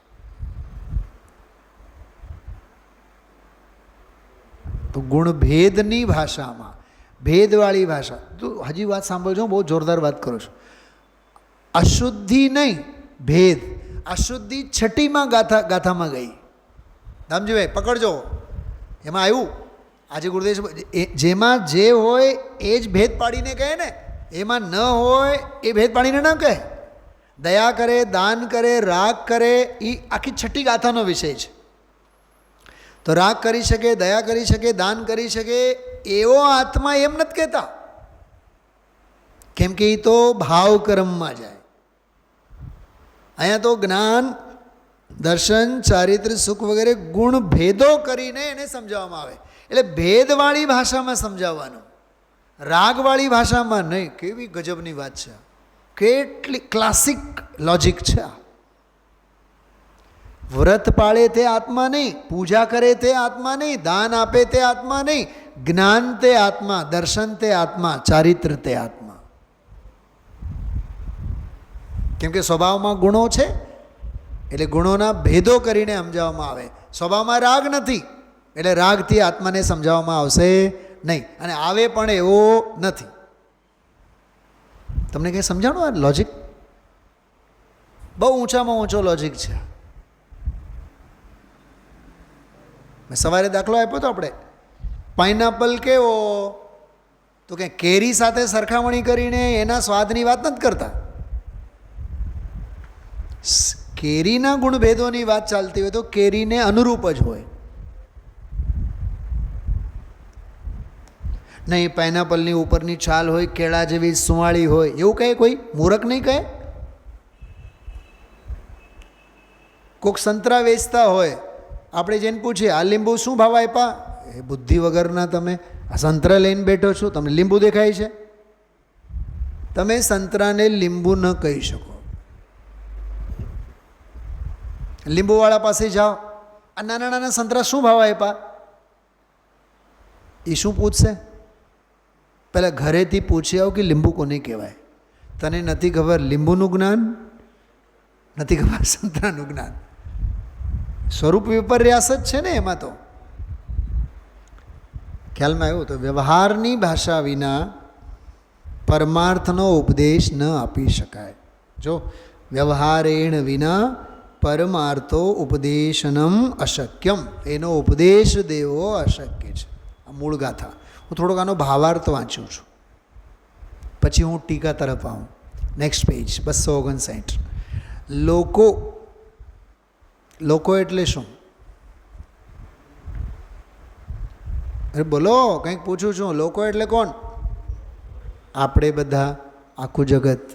તો ગુણભેદની ભાષામાં, ભેદવાળી ભાષા. તો હજી વાત સાંભળજો, બહુ જોરદાર વાત કરું છું. અશુદ્ધિ નહીં, ભેદ. અશુદ્ધિ છઠ્ઠીમાં ગાથામાં ગઈ. દામજીભાઈ પકડજો, એમાં આવ્યું. આજે ગુરુદેવ જેમાં જે હોય એ જ ભેદ પાડીને કહે ને, એમાં ન હોય એ ભેદ પાડીને ન કહે. દયા કરે, દાન કરે, રાગ કરે, એ આખી છઠ્ઠી ગાથાનો વિષય છે. તો રાગ કરી શકે, દયા કરી શકે, દાન કરી શકે એવો આત્મા એમ નથી કહેતા, કેમ કે એ તો ભાવકર્મમાં જાય. અહીંયા તો જ્ઞાન, દર્શન, ચારિત્ર, સુખ વગેરે ગુણ ભેદો કરીને એને સમજાવવામાં આવે. એટલે ભેદવાળી ભાષામાં સમજાવવાનું, રાગવાળી ભાષામાં નહીં. કેવી ગજબની વાત છે! કેટલી ક્લાસિક લોજિક છે આ. વ્રત પાળે તે આત્મા નહીં, પૂજા કરે તે આત્મા નહીં, દાન આપે તે આત્મા નહીં, જ્ઞાન તે આત્મા, દર્શન તે આત્મા, ચારિત્ર તે આત્મા. કેમ કે સ્વભાવમાં ગુણો છે એટલે ગુણોના ભેદો કરીને સમજાવવામાં આવે. સ્વભાવમાં રાગ નથી એટલે રાગથી આત્માને સમજાવવામાં આવશે નહીં, અને આવે પણ એવો નથી. તમને કંઈ સમજાણું? આ લોજિક બહુ ઊંચામાં ઊંચો લોજિક છે. મેં સવારે દાખલો આપ્યો તો આપણે, પાઇનાપલ કેવો, તો કે કેરી સાથે સરખામણી કરીને એના સ્વાદની વાત નથી કરતા. કેરીના ગુણભેદોની વાત ચાલતી હોય તો કેરીને અનુરૂપ જ હોય. નહીં પાઇનાપલની ઉપરની છાલ હોય કેળા જેવી સુંવાળી હોય એવું કહે કોઈ? મૂરખ નહીં કહે. કોઈક સંતરા વેચતા હોય, આપણે જેને પૂછીએ આ લીંબુ શું ભાવ આપ્યા? એ બુદ્ધિ વગરના તમે આ સંતરા લઈને બેઠો છો, તમને લીંબુ દેખાય છે? તમે સંતરાને લીંબુ ન કહી શકો. લીંબુવાળા પાસે જાઓ, આ નાના નાના સંતરા શું ભાવ આપ્યા? એ શું પૂછશે? પહેલાં ઘરેથી પૂછી આવો કે લીંબુ કોને કહેવાય. તને નથી ખબર લીંબુનું જ્ઞાન, નથી ખબર સંતરાનું જ્ઞાન. સ્વરૂપ વિપર્યાસ જ છે ને એમાં. તો ખ્યાલમાં આવ્યું? તો વ્યવહારની ભાષા વિના પરમાર્થનો ઉપદેશ ન આપી શકાય. જો વ્યવહારેણ વિના પરમાર્થો ઉપદેશનમ અશક્યમ, એનો ઉપદેશ દેવો અશક્ય છે. આ મૂળ ગાથા. હું થોડોક આનો ભાવાર્થ વાંચું છું પછી હું ટીકા તરફ આવું. Next page 259. લોકો, લોકો એટલે શું? અરે બોલો, કંઈક પૂછું છું. લોકો એટલે કોણ? આપણે બધા, આખું જગત.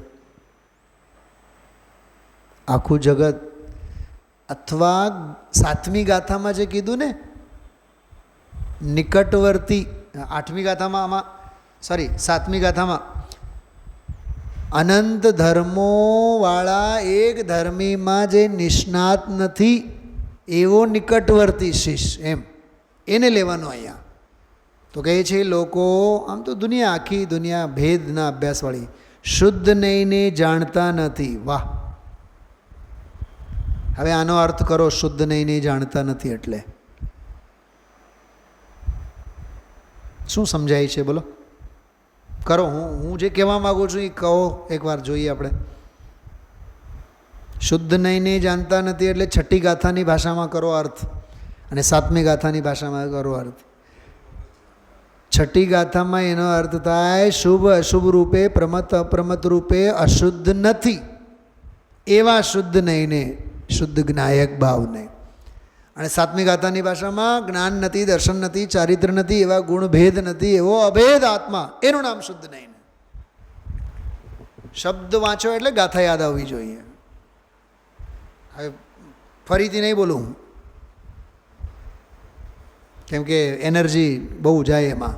આખું જગત. અથવા 7મી ગાથામાં જે કીધું ને, નિકટવર્તી, 8મી ગાથામાં, આમાં સોરી 7મી ગાથામાં, અનંત ધર્મોવાળા એક ધર્મીમાં જે નિષ્ણાત નથી એવો નિકટવર્તી શિષ્ય, એમ એને લેવાનો અહીંયા. તો કહે છે લોકો, આમ તો દુનિયા, આખી દુનિયા ભેદના અભ્યાસવાળી, શુદ્ધ નહીંને જાણતા નથી. વાહ! હવે આનો અર્થ કરો, શુદ્ધ નહીંને જાણતા નથી એટલે શું સમજાય છે? બોલો, કરો. હું જે કહેવા માગું છું એ કહો એકવાર, જોઈએ આપણે. શુદ્ધ નહીંને જાણતા નથી એટલે 6ઠ્ઠી ગાથાની ભાષામાં કરો અર્થ, અને 7મી ગાથાની ભાષામાં કરો અર્થ. 6ઠ્ઠી ગાથામાં એનો અર્થ થાય શુભ અશુભ રૂપે, પ્રમત અપ્રમત રૂપે અશુદ્ધ નથી એવા શુદ્ધ નહીંને, શુદ્ધ જ્ઞાયક ભાવને. અને 7મી ગાથાની ભાષામાં જ્ઞાન નથી, દર્શન નથી, ચારિત્ર નથી, એવા ગુણભેદ નથી એવો અભેદ આત્મા, એનું નામ શુદ્ધ નહીં. શબ્દ વાંચો એટલે ગાથા યાદ આવવી જોઈએ. હવે ફરીથી નહીં બોલું હું, કેમ કે એનર્જી બહુ જાય એમાં.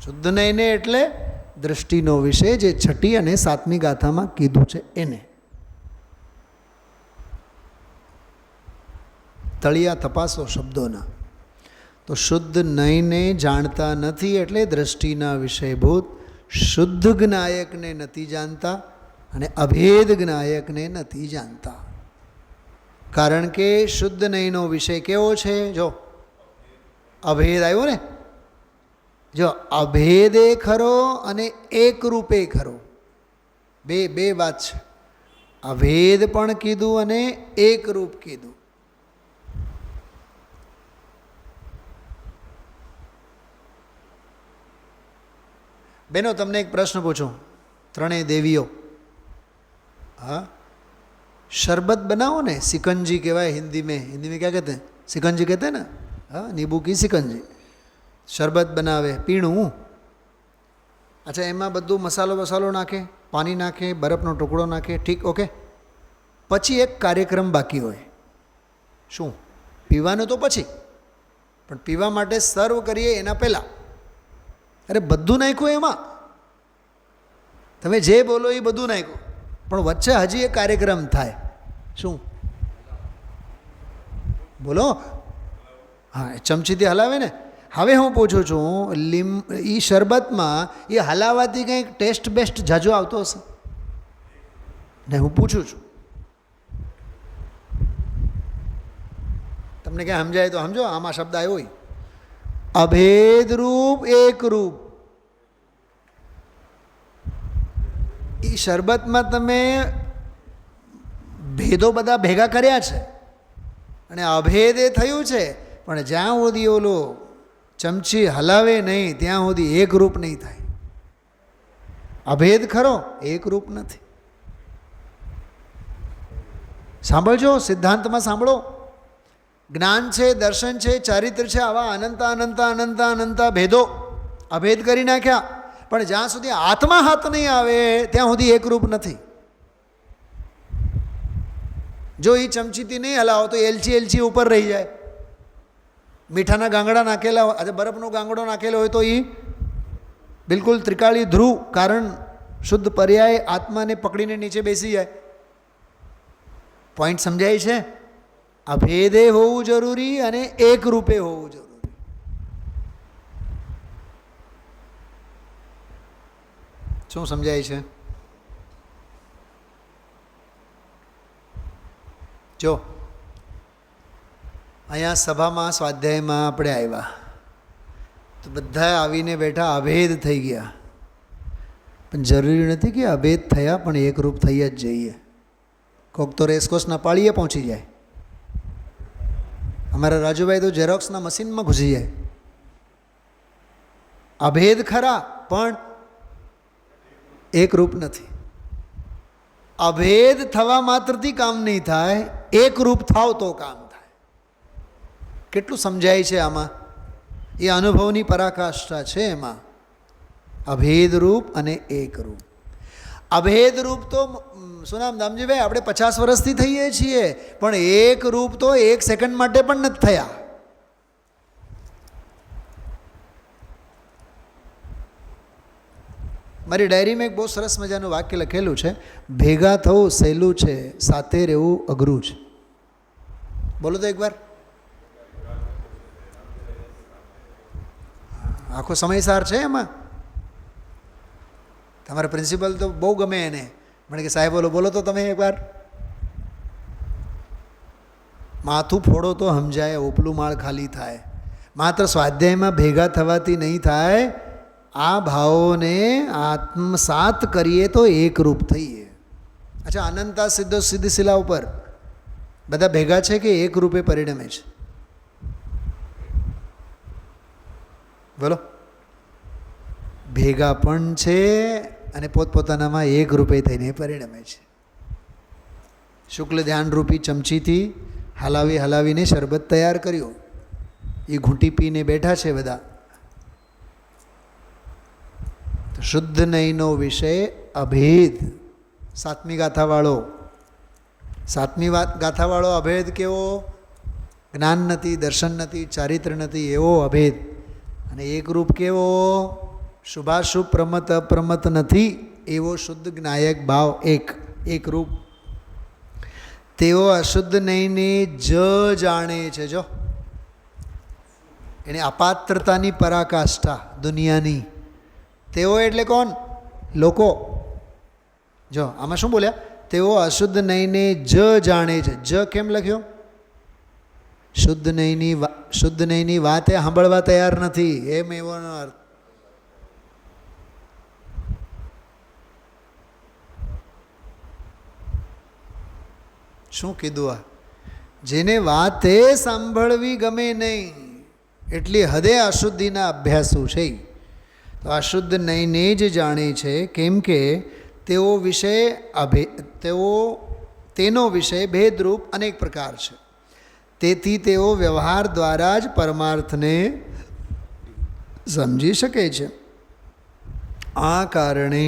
શુદ્ધ નહીંને એટલે દૃષ્ટિનો વિષય, જે 6ઠ્ઠી અને 7મી ગાથામાં કીધું છે એને. તળિયા તપાસો શબ્દોના. તો શુદ્ધ નહીંને જાણતા નથી એટલે દૃષ્ટિના વિષયભૂત શુદ્ધ જ્ઞાયકને નથી જાણતા અને અભેદ જ્ઞાયકને નથી જાણતા. કારણ કે શુદ્ધ નહીંનો વિષય કેવો છે? જો અભેદ આવ્યો ને, જો અભેદે ખરો અને એક રૂપે ખરો, બે વાત છે. અભેદ પણ કીધું અને એક રૂપ કીધું. બહેનો, તમને એક પ્રશ્ન પૂછું, ત્રણેય દેવીઓ, હા, शरबत बनाओ ने, सिकंजी कहवाए हिंदी में क्या कहते हैं? सिकंजी कहते हैं ना, हाँ, नींबू की सिकंजी. शरबत बनावे, पीणું. अच्छा, એમાં બધું મસાલો નાખે, પાણી નાખે, બરફનો ટુકડો નાખે, ઠીક, ઓકે. પછી એક કાર્યક્રમ બાકી હોય. શું? પીવાનું તો પછી, પણ પીવા માટે સર્વ કરીએ એના પહેલાં. અરે બધું નાખ્યું એમાં, તમે જે બોલો એ બધું નાખ્યું, પણ વચ્ચે હજી એક કાર્યક્રમ થાય. શું? બોલો. હા, ચમચીથી હલાવે ને. હવે હું પૂછું છું, એ શરબતમાં એ હલાવાથી કંઈક ટેસ્ટ બેસ્ટ જાજો આવતો હશે ને? હું પૂછું છું, તમને ક્યાં સમજાય તો સમજો. આમાં શબ્દ આવ્યો હોય, અભેદ રૂપ એક રૂપ. એ શરબતમાં તમે ભેદો બધા ભેગા કર્યા છે અને અભેદ એ થયું છે, પણ જ્યાં સુધી ઓલો ચમચી હલાવે નહીં ત્યાં સુધી એક રૂપ નહીં થાય. અભેદ ખરો, એક રૂપ નથી. સાંભળજો, સિદ્ધાંતમાં સાંભળો. જ્ઞાન છે, દર્શન છે, ચારિત્ર છે, આવા અનંતા ભેદો અભેદ કરી નાખ્યા, પણ જ્યાં સુધી આત્મા હાથ નહીં આવે ત્યાં સુધી એકરૂપ નથી. જો એ ચમચીથી નહીં હલાવો તો એલચી ઉપર રહી જાય. મીઠાના ગાંગડા નાખેલા હોય, આજે બરફનો ગાંગડો નાખેલો હોય તો એ બિલકુલ ત્રિકાળી ધ્રુવ, કારણ શુદ્ધ પર્યાય આત્માને પકડીને નીચે બેસી જાય. પોઈન્ટ સમજાય છે? અભેદે હોવું જરૂરી અને એક રૂપે હોવું જરૂરી. શું સમજાય છે? જો અહીંયા સભામાં સ્વાધ્યાયમાં આપણે આવ્યા તો બધા આવીને બેઠા અભેદ થઈ ગયા, પણ જરૂરી નથી કે અભેદ થયા પણ એકરૂપ થઈ જ જઈએ. કોક તો રેસકોર્સના પાળીએ પહોંચી જાય. અમારા રાજુભાઈ તો ઝેરોક્સના મશીનમાં ઘૂસી જાય. અભેદ ખરા પણ એક રૂપ નથી. અભેદ થવા માત્રથી કામ નહીં થાય, એક રૂપ થાવ તો કામ થાય. કેટલું સમજાય છે આમાં? એ અનુભવની પરાકાષ્ઠા છે એમાં. અભેદ રૂપ અને એક રૂપ. અભેદ રૂપ તો શું નામ દામજીભાઈ, આપણે 50 વર્ષથી થઈએ છીએ, પણ એક રૂપ તો 1 સેકન્ડ માટે પણ નથી થયા. મારી ડાયરીમાં એક બહુ સરસ મજાનું વાક્ય લખેલું છે, ભેગા થવું સહેલું છે, સાથે રહેવું અઘરું છે. બોલો તો એકવાર. આખો સમયસાર છે એમાં. તમારા પ્રિન્સિપલ તો બહુ ગમે એને, મને કે સાહેબ બોલો તો તમે એકવાર. માથું ફોડો તો સમજાય, ઉપલું માળ ખાલી થાય. માત્ર સ્વાધ્યાયમાં ભેગા થવાથી નહીં થાય, આ ભાવોને આત્મસાત કરીએ તો એકરૂપ થઈએ. અચ્છા, અનંતા સિદ્ધો સિદ્ધશિલા ઉપર બધા ભેગા છે કે એક રૂપે પરિણમે છે? બોલો. ભેગા પણ છે અને પોતપોતાનામાં એક રૂપે થઈને પરિણમે છે. શુક્લ ધ્યાનરૂપી ચમચીથી હલાવીને શરબત તૈયાર કર્યો, એ ઘૂંટી પીને બેઠા છે બધા. શુદ્ધ નહીંનો વિષય અભેદ. સાતમી ગાથાવાળો અભેદ કેવો? જ્ઞાન નથી, દર્શન નથી, ચારિત્ર નથી, એવો અભેદ. અને એકરૂપ કેવો? શુભાશુભ પ્રમત અપ્રમત નથી, એવો શુદ્ધ જ્ઞાયક ભાવ એક રૂપ. તેઓ અશુદ્ધ નહીંને જ જાણે છે. જો એની અપાત્રતાની પરાકાષ્ઠા દુનિયાની. તેઓ એટલે કોણ? લોકો. જો આમાં શું બોલ્યા? તેઓ અશુદ્ધ નહીંને જ જાણે છે. જ કેમ લખ્યો? શુદ્ધ નહીંની વાતે સાંભળવા તૈયાર નથી, એમ એવાનો અર્થ. શું કીધું આ? જેને વાતે સાંભળવી ગમે નહીં એટલી હદે અશુદ્ધિના અભ્યાસુ છે. તો અશુદ્ધ નહીંને જ જાણે છે, કેમ કે તેનો વિષય ભેદરૂપ અનેક પ્રકાર છે. તેથી તેઓ વ્યવહાર દ્વારા જ પરમાર્થને સમજી શકે છે. આ કારણે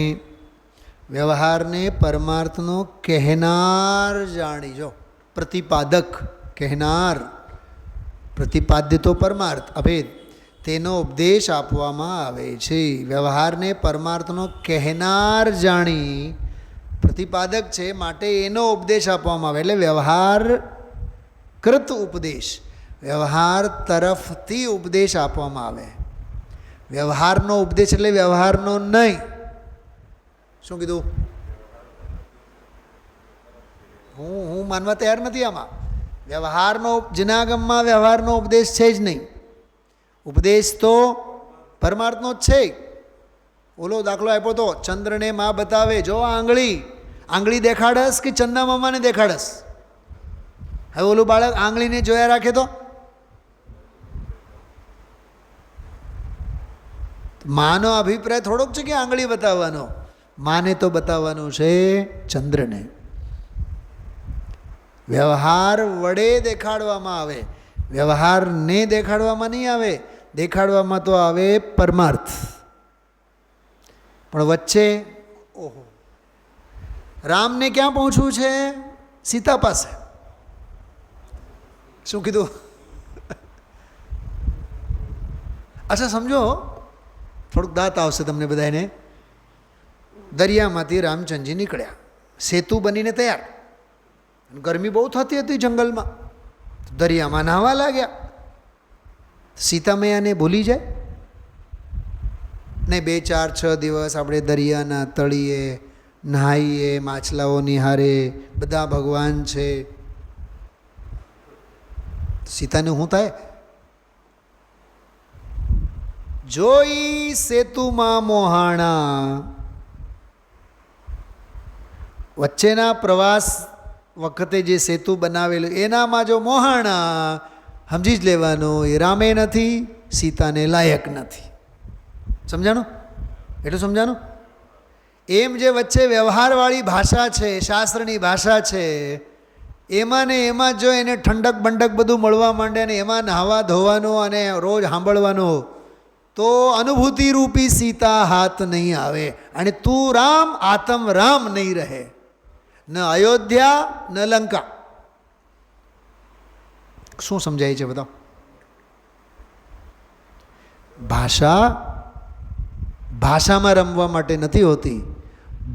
વ્યવહારને પરમાર્થનો કહેનાર જાણીજો. પ્રતિપાદક, કહેનાર. પ્રતિપાદ્ય તો પરમાર્થ અભેદ, તેનો ઉપદેશ આપવામાં આવે છે. વ્યવહારને પરમાર્થનો કહેનાર જાણી, પ્રતિપાદક છે માટે એનો ઉપદેશ આપવામાં આવે. એટલે વ્યવહાર કૃત ઉપદેશ, વ્યવહાર તરફથી ઉપદેશ આપવામાં આવે. વ્યવહારનો ઉપદેશ એટલે વ્યવહારનો નહીં. શું કીધું? હું માનવા તૈયાર નથી આમાં. વ્યવહારનો જનાગમમાં વ્યવહારનો ઉપદેશ છે જ નહીં. ઉપદેશ તો પરમાર્થનો જ છે. ઓલો દાખલો આપ્યો તો, ચંદ્રને માં બતાવે, જો આંગળી દેખાડસ કે ચંદા મામાને દેખાડસ? હવે ઓલું બાળક આંગળીને જોયા રાખે તો માનો અભિપ્રાય થોડોક છે કે આંગળી બતાવવાનો. માને તો બતાવવાનું છે ચંદ્રને. વ્યવહાર વડે દેખાડવામાં આવે, વ્યવહારને દેખાડવામાં નહીં આવે. દેખાડવામાં તો આવે પરમાર્થ. પણ વચ્ચે ઓહો, રામને ક્યાં પહોંચવું છે? સીતા પાસે. શું કીધું? અચ્છા સમજો, થોડુંક દાંત આવશે તમને બધાને. દરિયામાંથી રામચંદ્રજી નીકળ્યા, સેતુ બનીને તૈયાર. ગરમી બહુ થતી હતી જંગલમાં, દરિયામાં નહાવા લાગ્યા. સીતા મૈયાને ભૂલી જાય ને 2-4-6 દિવસ આપણે દરિયાના તળિયે નહાઈએ, માછલાઓ નિહારે, બધા ભગવાન છે. સીતાને શું થાય? જોઈ સેતુમાં મોહાણા. વચ્ચેના પ્રવાસ વખતે જે સેતુ બનાવેલું એનામાં જો મોહાણા, સમજી જ લેવાનું એ રામે નથી, સીતાને લાયક નથી. સમજાણું? એટલું સમજાણું? એમ જે વચ્ચે વ્યવહારવાળી ભાષા છે, શાસ્ત્રની ભાષા છે, એમાં ને એમાં જો એને ઠંડક બંડક બધું મળવા માંડે ને એમાં નહાવા ધોવાનું અને રોજ સાંભળવાનું, તો અનુભૂતિરૂપી સીતા હાથ નહીં આવે અને તું રામ આતમ રામ નહીં રહે, ન અયોધ્યા ન લંકા. શું સમજાય છે બતાવો? ભાષા ભાષામાં રમવા માટે નથી હોતી,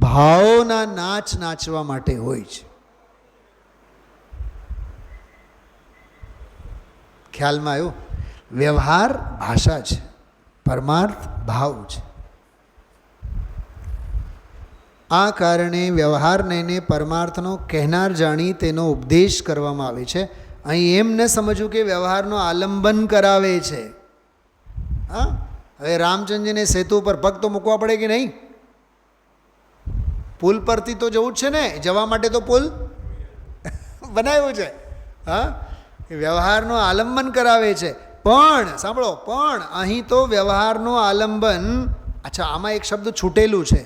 ભાવના નાચ નાચવા માટે હોય છે. ખ્યાલમાં આવ્યું? વ્યવહાર ભાષા છે, પરમાર્થ ભાવ છે. આ કારણે વ્યવહારને પરમાર્થનો કહેનાર જાણી તેનો ઉપદેશ કરવામાં આવે છે. અહીં એમ ન સમજવું કે વ્યવહારનો આલંબન કરાવે છે. હા, હવે રામચંદ્રજીને સેતુ પર પગ તો મૂકવા પડે કે નહીં? પુલ પરથી તો જવું જ છે ને, જવા માટે તો પુલ બનાવ્યો છે. હા, વ્યવહારનો આલંબન કરાવે છે. પણ સાંભળો, પણ અહીં તો વ્યવહારનો આલંબન, અચ્છા આમાં એક શબ્દ છૂટેલું છે,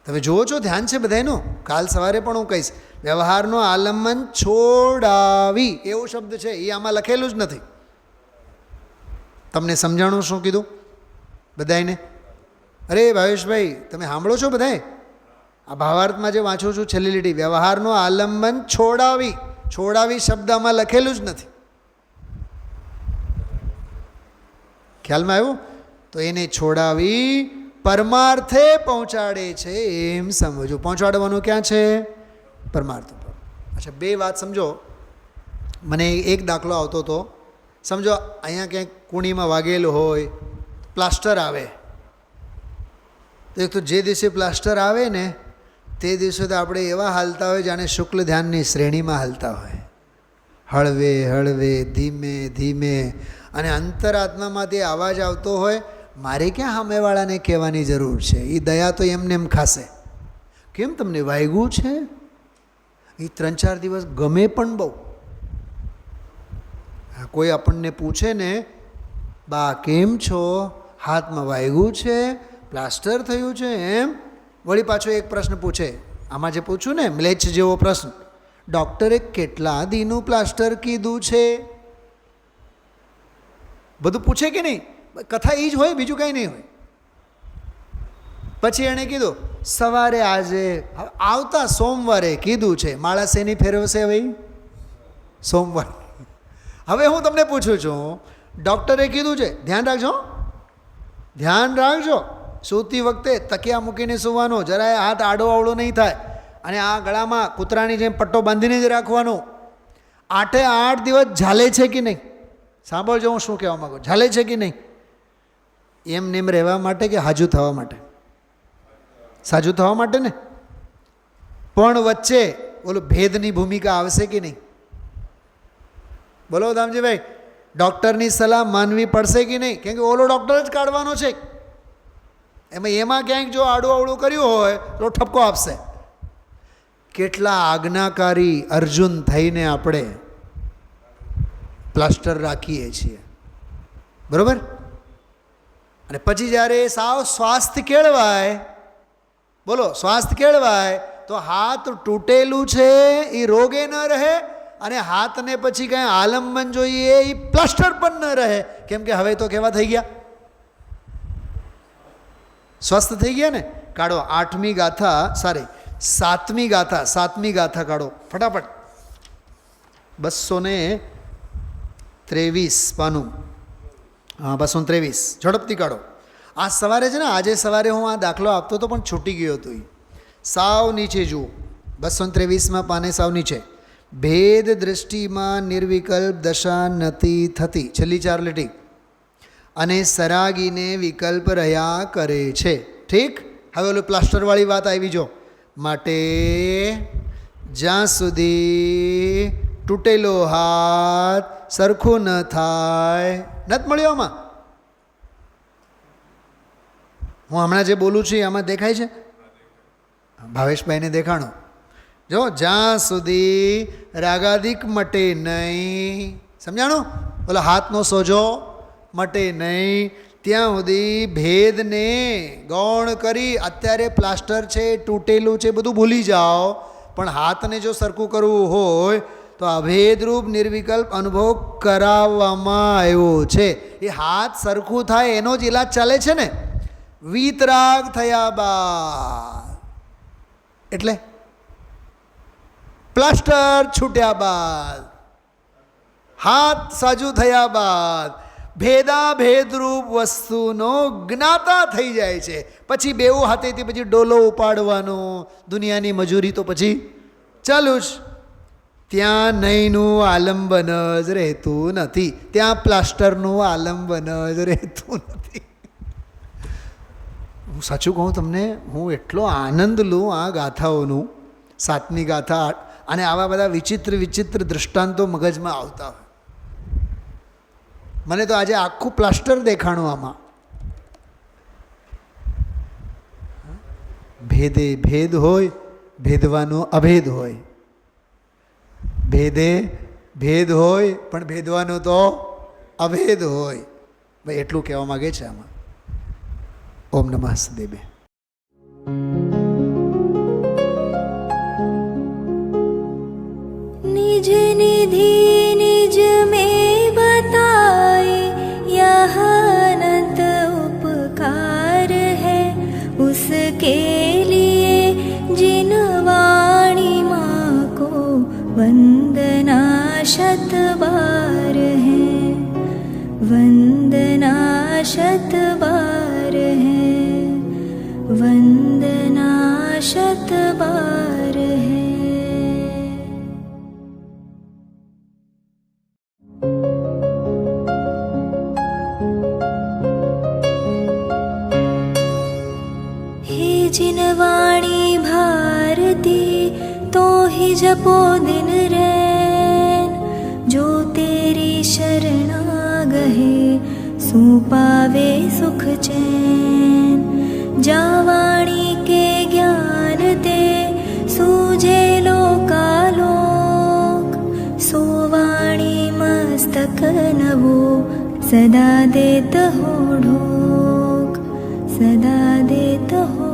તમે જુઓ છો, ધ્યાન છે બધાનું. કાલ સવારે પણ હું કહીશ. વ્યવહારનો આલંબન છોડાવી એવો શબ્દ છે, એ આમાં લખેલું જ નથી. તમને સમજાણું શું કીધું બધાને? અરે ભાવેશભાઈ, તમે સાંભળો છો બધાએ? આ ભાવાર્થમાં જે વાંચું છું છેલ્લી લીટી, વ્યવહારનો આલંબન છોડાવી, છોડાવી શબ્દ આમાં લખેલું જ નથી. ખ્યાલમાં આવ્યું? તો એને છોડાવી પરમાર્થે પહોંચાડે છે એમ સમજો. પહોંચાડવાનું ક્યાં છે? પરમાર્થ ઉપર. અચ્છા, બે વાત સમજો. મને એક દાખલો આવતો હતો. સમજો અહીંયા ક્યાંક કુણીમાં વાગેલું હોય, પ્લાસ્ટર આવે, તો એક તો જે દિવસે પ્લાસ્ટર આવે ને તે દિવસે તો આપણે એવા હાલતા હોય જાણે શુક્લ ધ્યાનની શ્રેણીમાં હાલતા હોય, હળવે હળવે, ધીમે ધીમે, અને અંતરાત્મામાંથી અવાજ આવતો હોય, મારે ક્યાં સામેવાળાને કહેવાની જરૂર છે, એ દયા તો એમને એમ ખાશે. કેમ તમને વાગ્યું છે? એ 3-4 દિવસ ગમે પણ બહુ. કોઈ આપણને પૂછે ને, બા કેમ છો, હાથમાં વાગ્યું છે, પ્લાસ્ટર થયું છે, એમ વળી પાછો એક પ્રશ્ન પૂછે, આમાં જે પૂછ્યું ને મ્લેચ્છ જેવો પ્રશ્ન, ડૉક્ટરે કેટલા દીનું પ્લાસ્ટર કીધું છે? બધું પૂછે કે નહીં? કથા એ જ હોય, બીજું કંઈ નહીં હોય. પછી એણે કીધું સવારે આજે આવતા સોમવારે કીધું છે. માળા શેની ફેરવશે ભાઈ? સોમવાર. હવે હું તમને પૂછું છું, ડૉક્ટરે કીધું છે, ધ્યાન રાખજો, ધ્યાન રાખજો, સૂતી વખતે તકિયા મૂકીને સૂવાનો, જરાય હાથ આડો અવળો નહીં થાય, અને આ ગળામાં કૂતરાની જેમ પટ્ટો બાંધીને જ રાખવાનો. 8 દિવસ ઝાલે છે કે નહીં? સાંભળજો હું શું કહેવા માગું. ઝાલે છે કે નહીં? એમ નેમ રહેવા માટે કે હાજુ થવા માટે? સાજુ થવા માટે ને. પણ વચ્ચે ઓલું ભેદની ભૂમિકા આવશે કે નહીં? બોલો દામજીભાઈ, ડૉક્ટરની સલાહ માનવી પડશે કે નહીં? કેમ કે ઓલો ડૉક્ટર જ કાઢવાનો છે. એમાં ક્યાંક જો આડું અવળું કર્યું હોય તો ઠપકો આપશે. કેટલા આજ્ઞાકારી અર્જુન થઈને આપણે પ્લાસ્ટર રાખીએ છીએ, બરાબર? અને પછી જ્યારે સાવ સ્વાસ્થ્ય કેળવાય, બોલો સ્વાસ્થ્ય કેળવાય, તો હાથ તૂટેલું છે એ રોગે ન રહે, અને હાથને પછી કંઈ આલંબન જોઈએ એ પ્લાસ્ટર પણ ન રહે. કેમ કે હવે તો કેવા થઈ ગયા? સ્વસ્થ થઈ ગયા ને. કાઢો 8મી ગાથા, સોરી 7મી ગાથા કાઢો ફટાફટ. 223 પાનું. હા, 223 ઝડપથી કાઢો. આ સવારે છે ને, આજે સવારે હું આ દાખલો આપતો હતો પણ છૂટી ગયો હતો. સાવ નીચે જુઓ, 223માં પાને સાવ નીચે. ભેદ દૃષ્ટિમાં નિર્વિકલ્પ દશા નથી થતી, છેલ્લી 4 લીટી, અને સરાગીને વિકલ્પ રહ્યા કરે છે. ઠીક. હવે ઓલું પ્લાસ્ટરવાળી વાત આવી. જો માટે જ્યાં સુધી તૂટેલો હાથ સરખું ન થાય, નથી મળ્યો આમાં? હું હમણાં જે બોલું છું આમાં દેખાય છે? ભાવેશભાઈને દેખાણો. જો જ્યાં સુધી રાગાદિક મટે નહીં, સમજાણું? ઓલો હાથનો સોજો મટે નહીં, ત્યાં સુધી ભેદને ગૌણ કરી, અત્યારે પ્લાસ્ટર છે, તૂટેલું છે, બધું ભૂલી જાઓ, પણ હાથને જો સરખું કરવું હોય તો અભેદરૂપ નિર્વિકલ્પ અનુભવ કરાવવામાં આવ્યો છે. એ હાથ સરખું થાય એનો જ ઈલાજ ચાલે છે ને. વીતરાગ થયા બાદ એટલે પ્લાસ્ટર છૂટ્યા બાદ, હાથ સાજુ થયા બાદ ભેદાભેદરૂપ વસ્તુનો જ્ઞાતા થઈ જાય છે. પછી બેઉ હાથેથી પછી ડોલો ઉપાડવાનો, દુનિયાની મજૂરી તો પછી ચાલુ જ. ત્યાં નહીંનું આલંબન જ રહેતું નથી, ત્યાં પ્લાસ્ટરનું આલંબન જ રહેતું નથી. હું સાચું કહું તમને, હું એટલો આનંદ લઉં આ ગાથાઓનું, 7મી ગાથા, અને આવા બધા વિચિત્ર વિચિત્ર દૃષ્ટાંતો મગજમાં આવતા હોય. મને તો આજે આખું પ્લાસ્ટર દેખાણું આમાં. ભેદે ભેદ હોય, ભેદવાનો અભેદ હોય. ભેદે ભેદ હોય પણ ભેદવાનો તો અભેદ હોય. ભાઈ એટલું કહેવા માગે છે આમાં. ઓમ નમઃ સદેવે. निज निधि निज में बताए यह अनंत उपकार है, उसके लिए जिन वाणी माँ को वंदना शत बार है, वंदना शत बार है, वंदना शत बार है. जिन वाणी भारती तो ही जपो दिन रैन, जो तेरी शरणा गहे सो पावे सुख चैन. जा वाणी के ज्ञान ते सूझे लोकालोक, सो वाणी मस्तक नवो सदा देत हो ढोक, सदा देत हो